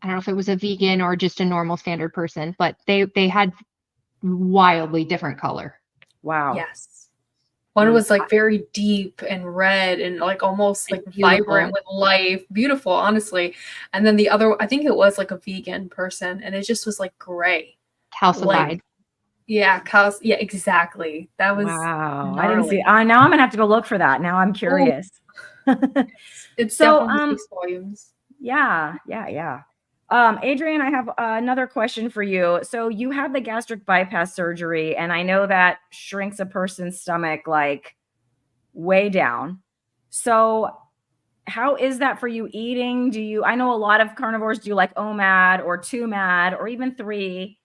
I don't know if it was a vegan or just a normal standard person, but they had wildly different color. Wow. Yes. One was like very deep and red and like almost like vibrant with life. Beautiful, honestly. And then the other, I think it was like a vegan person, and it just was like gray. Calcified. Like, yeah, yeah, exactly. That was wow. gnarly. I didn't see it. Now I'm gonna have to go look for that. Now I'm curious. It's so definitely speaks volumes. Yeah. Adrian, I have another question for you. So you had the gastric bypass surgery, and I know that shrinks a person's stomach like way down. So how is that for you eating? I know a lot of carnivores do like OMAD or 2MAD or even 3,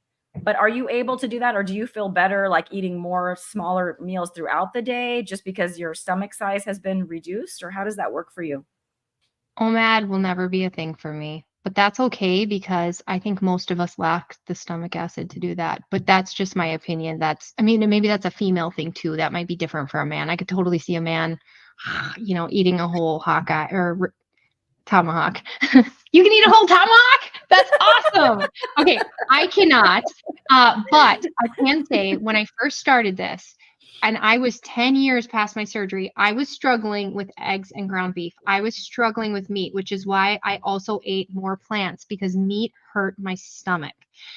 but are you able to do that? Or do you feel better like eating more smaller meals throughout the day just because your stomach size has been reduced? Or how does that work for you? OMAD will never be a thing for me. But that's okay, because I think most of us lack the stomach acid to do that. But that's just my opinion. Maybe that's a female thing too. That might be different for a man. I could totally see a man, you know, eating a whole Hawkeye or tomahawk. You can eat a whole tomahawk? That's awesome. Okay, I cannot. But I can say, when I first started this, and I was 10 years past my surgery, I was struggling with eggs and ground beef. I was struggling with meat, which is why I also ate more plants, because meat hurt my stomach.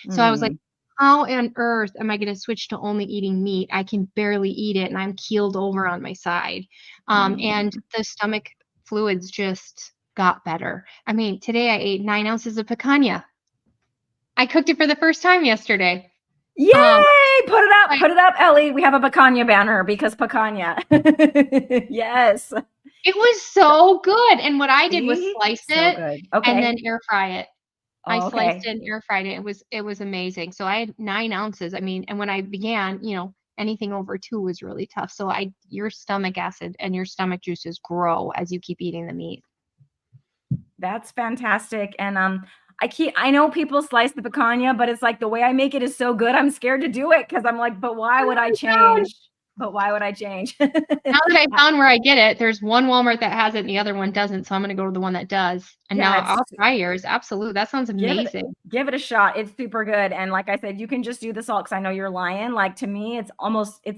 So I was like, how on earth am I going to switch to only eating meat? I can barely eat it, and I'm keeled over on my side. And the stomach fluids just got better. I mean, today I ate 9 ounces of picanha. I cooked it for the first time yesterday. Yay! Put it up, Ellie. We have a picanha banner because picanha. Yes. It was so good. And what I did was See? slice So it good. Okay. and then air fry it. I Oh, sliced okay. it and air fried it. It was amazing. So I had 9 ounces. I mean, and when I began, anything over 2 was really tough. So your stomach acid and your stomach juices grow as you keep eating the meat. That's fantastic. And I know people slice the picanha, but it's like the way I make it is so good. I'm scared to do it because I'm like, but why would I change? But why would I change? Now that I found where I get it, there's one Walmart that has it and the other one doesn't. So I'm going to go to the one that does. And Yeah, now I'll try yours. Absolutely. That sounds amazing. Give it a shot. It's super good. And like I said, you can just do the salt because I know you're Lion. Like to me, it's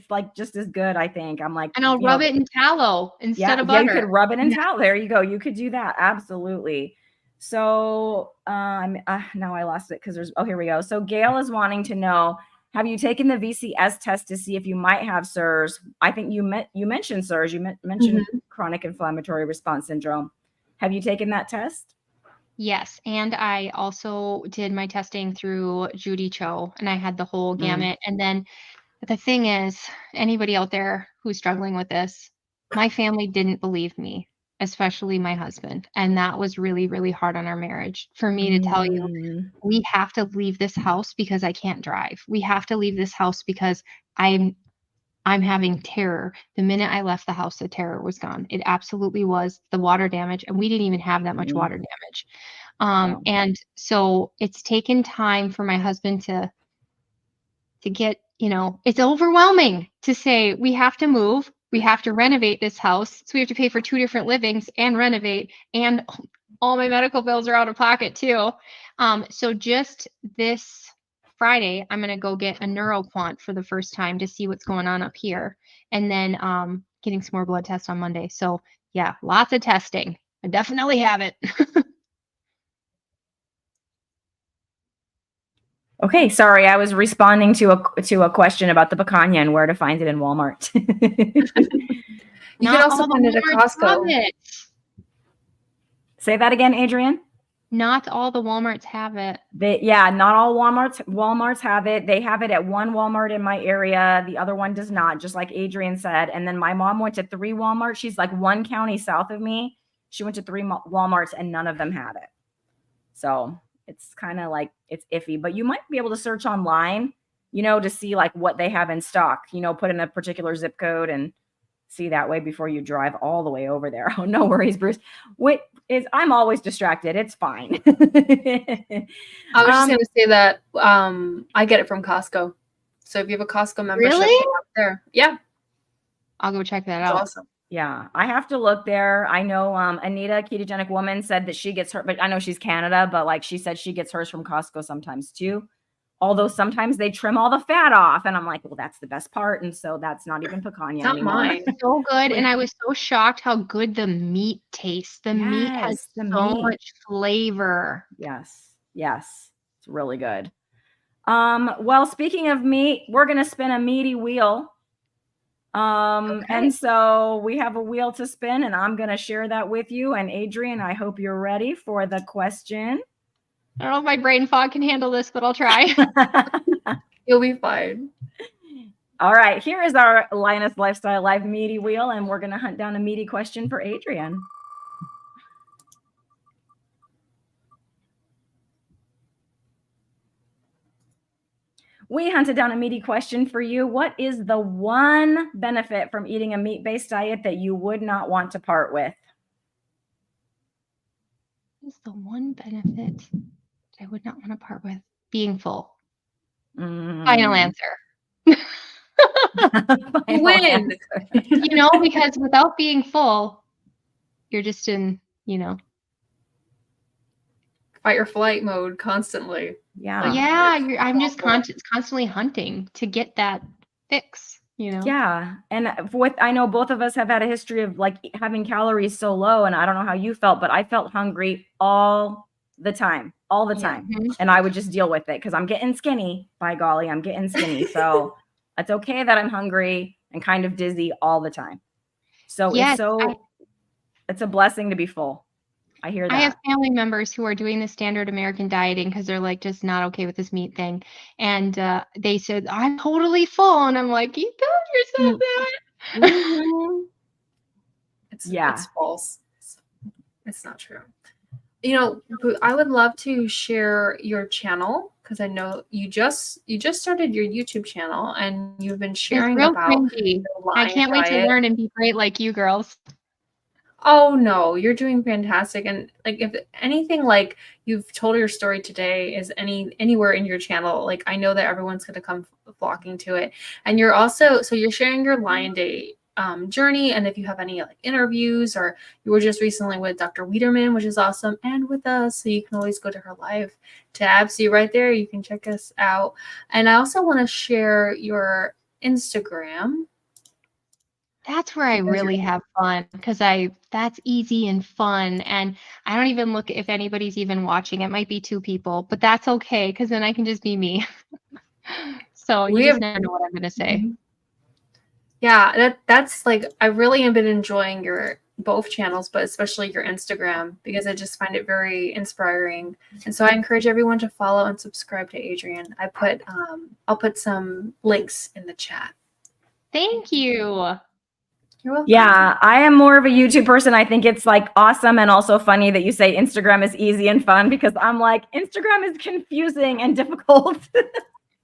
like just as good, I think. I'm like, And I'll rub it in tallow instead of butter. Yeah, you could rub it in tallow. There you go. You could do that. Absolutely. So now I lost it because here we go. So Gail is wanting to know, have you taken the VCS test to see if you might have SIRS? I think you mentioned SIRS. You mentioned chronic inflammatory response syndrome. Have you taken that test? Yes. And I also did my testing through Judy Cho and I had the whole gamut. And then the thing is, anybody out there who's struggling with this, my family didn't believe me, especially my husband. And that was really, really hard on our marriage for me to tell you, we have to leave this house because I can't drive. We have to leave this house because I'm having terror. The minute I left the house, the terror was gone. It absolutely was. The water damage, and we didn't even have that much water damage. And so it's taken time for my husband to get, it's overwhelming to say we have to move, we have to renovate this house. So we have to pay for 2 different livings and renovate, and all my medical bills are out of pocket too. So just this Friday, I'm going to go get a neuroquant for the first time to see what's going on up here. And then getting some more blood tests on Monday. So yeah, lots of testing. I definitely have it. Okay, sorry, I was responding to a question about the picanha and where to find it in Walmart. You can also find it at Costco. Say that again, Adrian. Not all the Walmarts have it. Not all Walmarts have it. They have it at one Walmart in my area. The other one does not, just like Adrian said. And then my mom went to 3 Walmarts. She's like 1 county south of me. She went to 3 Walmarts and none of them had it. So it's kind of like, it's iffy, but you might be able to search online, to see like what they have in stock, put in a particular zip code and see that way before you drive all the way over there. Oh, no worries, Bruce. I'm always distracted. It's fine. I was just going to say that I get it from Costco. So if you have a Costco membership, really? There. Yeah. I'll go check that That's out. Awesome. Yeah, I have to look there. I know Anita, ketogenic woman, said that she gets her, but I know she's Canada, but like she said, she gets hers from Costco sometimes too. Although sometimes they trim all the fat off, and I'm like, well, that's the best part, and so that's not even picanha anymore. Mine. So good, and I was so shocked how good the meat tastes. The meat has so much flavor. Yes, it's really good. Well, speaking of meat, we're gonna spin a meaty wheel. And so we have a wheel to spin, and I'm gonna share that with you. And Adrian, I hope you're ready for the question. I don't know if my brain fog can handle this, but I'll try. You'll be fine. All right, here is our Lioness Lifestyle Live meaty wheel, and we're gonna hunt down a meaty question for Adrian. We hunted down a meaty question for you. What is the one benefit from eating a meat-based diet that you would not want to part with? What is the one benefit that I would not want to part with? Being full. Final answer. Win. Because without being full, you're just in, fight or flight mode constantly. Yeah. I'm just constantly hunting to get that fix, Yeah. And I know both of us have had a history of like having calories so low, and I don't know how you felt, but I felt hungry all the time. And I would just deal with it because I'm getting skinny. By golly, I'm getting skinny. So it's okay that I'm hungry and kind of dizzy all the time. So it's a blessing to be full. I hear that. I have family members who are doing the standard American dieting because they're like just not okay with this meat thing. And they said, I'm totally full. And I'm like, you told yourself that. Mhm. It's false. It's not true. You know, but I would love to share your channel because I know you just started your YouTube channel and you've been It's sharing real about cringy. the I Lion can't wait to diet. learn and be great like you girls. Oh no, you're doing fantastic. And like if anything like you've told your story today is anywhere in your channel, like I know that everyone's gonna come flocking to it. And you're also you're sharing your Lion Day journey, and if you have any like interviews, or you were just recently with Dr. Wiederman, which is awesome, and with us, so you can always go to her live tab. See right there, you can check us out. And I also want to share your Instagram. That's where I really have fun because that's easy and fun. And I don't even look if anybody's even watching. It might be 2 people, but that's okay because then I can just be me. So you just never know what I'm going to say. Yeah, that's like I really have been enjoying your both channels, but especially your Instagram because I just find it very inspiring. And so I encourage everyone to follow and subscribe to Adrian. I'll put some links in the chat. Thank you. You're welcome. Yeah, I am more of a YouTube person. I think it's like awesome and also funny that you say Instagram is easy and fun because I'm like, Instagram is confusing and difficult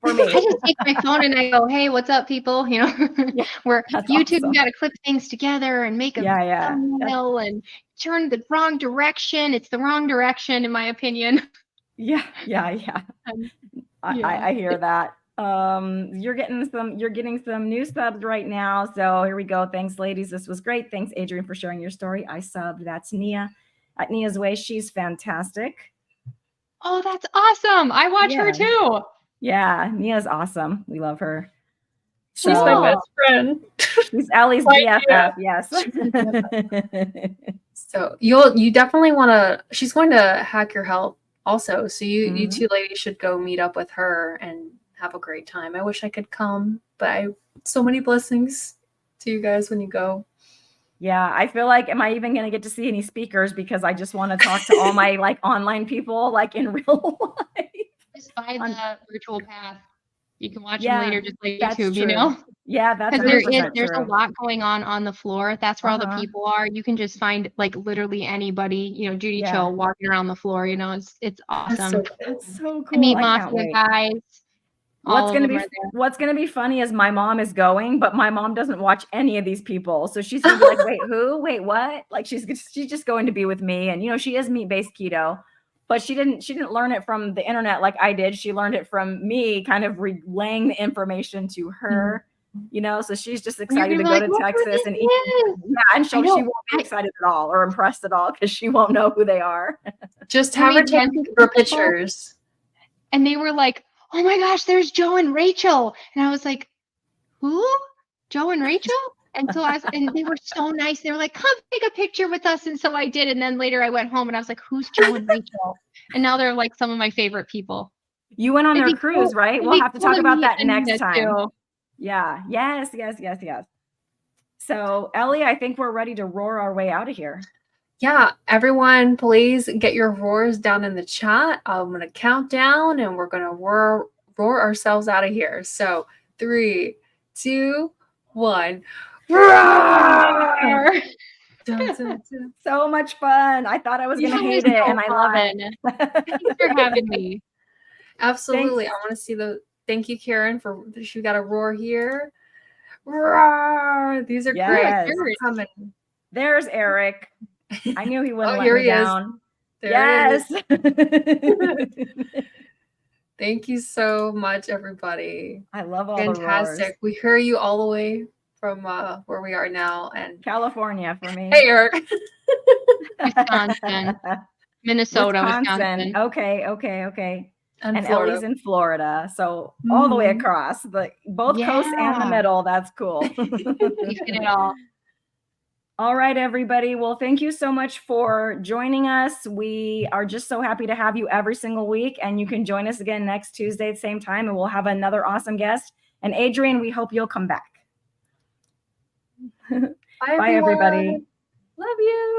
for me. I just take my phone and I go, hey, what's up, people? You know, where YouTube, awesome. You got to clip things together and make a thumbnail and turn the wrong direction. It's the wrong direction, in my opinion. Yeah. I hear that. You're getting some new subs right now. So here we go. Thanks, ladies. This was great. Thanks, Adrian, for sharing your story. I subbed. That's Nia at Nia's Way. She's fantastic. Oh, that's awesome. I watch her too. Yeah, Nia's awesome. We love her. She's my best friend. She's Ellie's BFF. Yes. So you definitely want to. She's going to Hack Your Health also. So you 2 ladies should go meet up with her and have a great time. I wish I could come, but so many blessings to you guys when you go. Yeah, I feel like, am I even going to get to see any speakers because I just want to talk to all my like online people like in real life. Just buy the virtual pass. You can watch them later, just like YouTube, true. you know? Yeah, that's because there's a lot going on the floor. That's where all the people are. You can just find like literally anybody, you know, Judy Cho walking around the floor. You know, it's awesome. That's so cool. I meet Mafia guys. What's gonna be funny is my mom is going, but my mom doesn't watch any of these people. So she's gonna be like, wait, who? Wait, what? Like she's just going to be with me. And you know, she is meat-based keto, but she didn't learn it from the internet like I did. She learned it from me kind of relaying the information to her, you know, so she's just excited to go to Texas and eat. Yeah, and she won't be excited at all or impressed at all because she won't know who they are. Just have her take her pictures. And they were like, oh my gosh, there's Joe and Rachel. And I was like, who? Joe and Rachel? And so and they were so nice. They were like, come take a picture with us. And so I did. And then later I went home and I was like, who's Joe and Rachel? And now they're like some of my favorite people. You went on their cruise, right? We'll have to talk about that next time. Too. Yeah. Yes. So Ellie, I think we're ready to roar our way out of here. Yeah, everyone, please get your roars down in the chat. I'm going to count down and we're going to roar ourselves out of here. So 3, 2, 1. Roar! So much fun. I thought I was going to hate it, and I love it. Thanks for having me. Absolutely. I want to see thank you, Karen, for she got a roar here. Roar! These are great. Coming. There's Eric. I knew he wouldn't let me down. Yes. Thank you so much, everybody. I love all fantastic. The roars. We hear you all the way from where we are now, and California for me. Hey, Eric. Wisconsin, Minnesota, Wisconsin. Okay. And Ellie's in Florida, so all the way across both coasts and the middle. That's cool. You get it all. All right, everybody. Well, thank you so much for joining us. We are just so happy to have you every single week, and you can join us again next Tuesday at the same time, and we'll have another awesome guest. And Adrian, we hope you'll come back. Bye, everybody. Love you.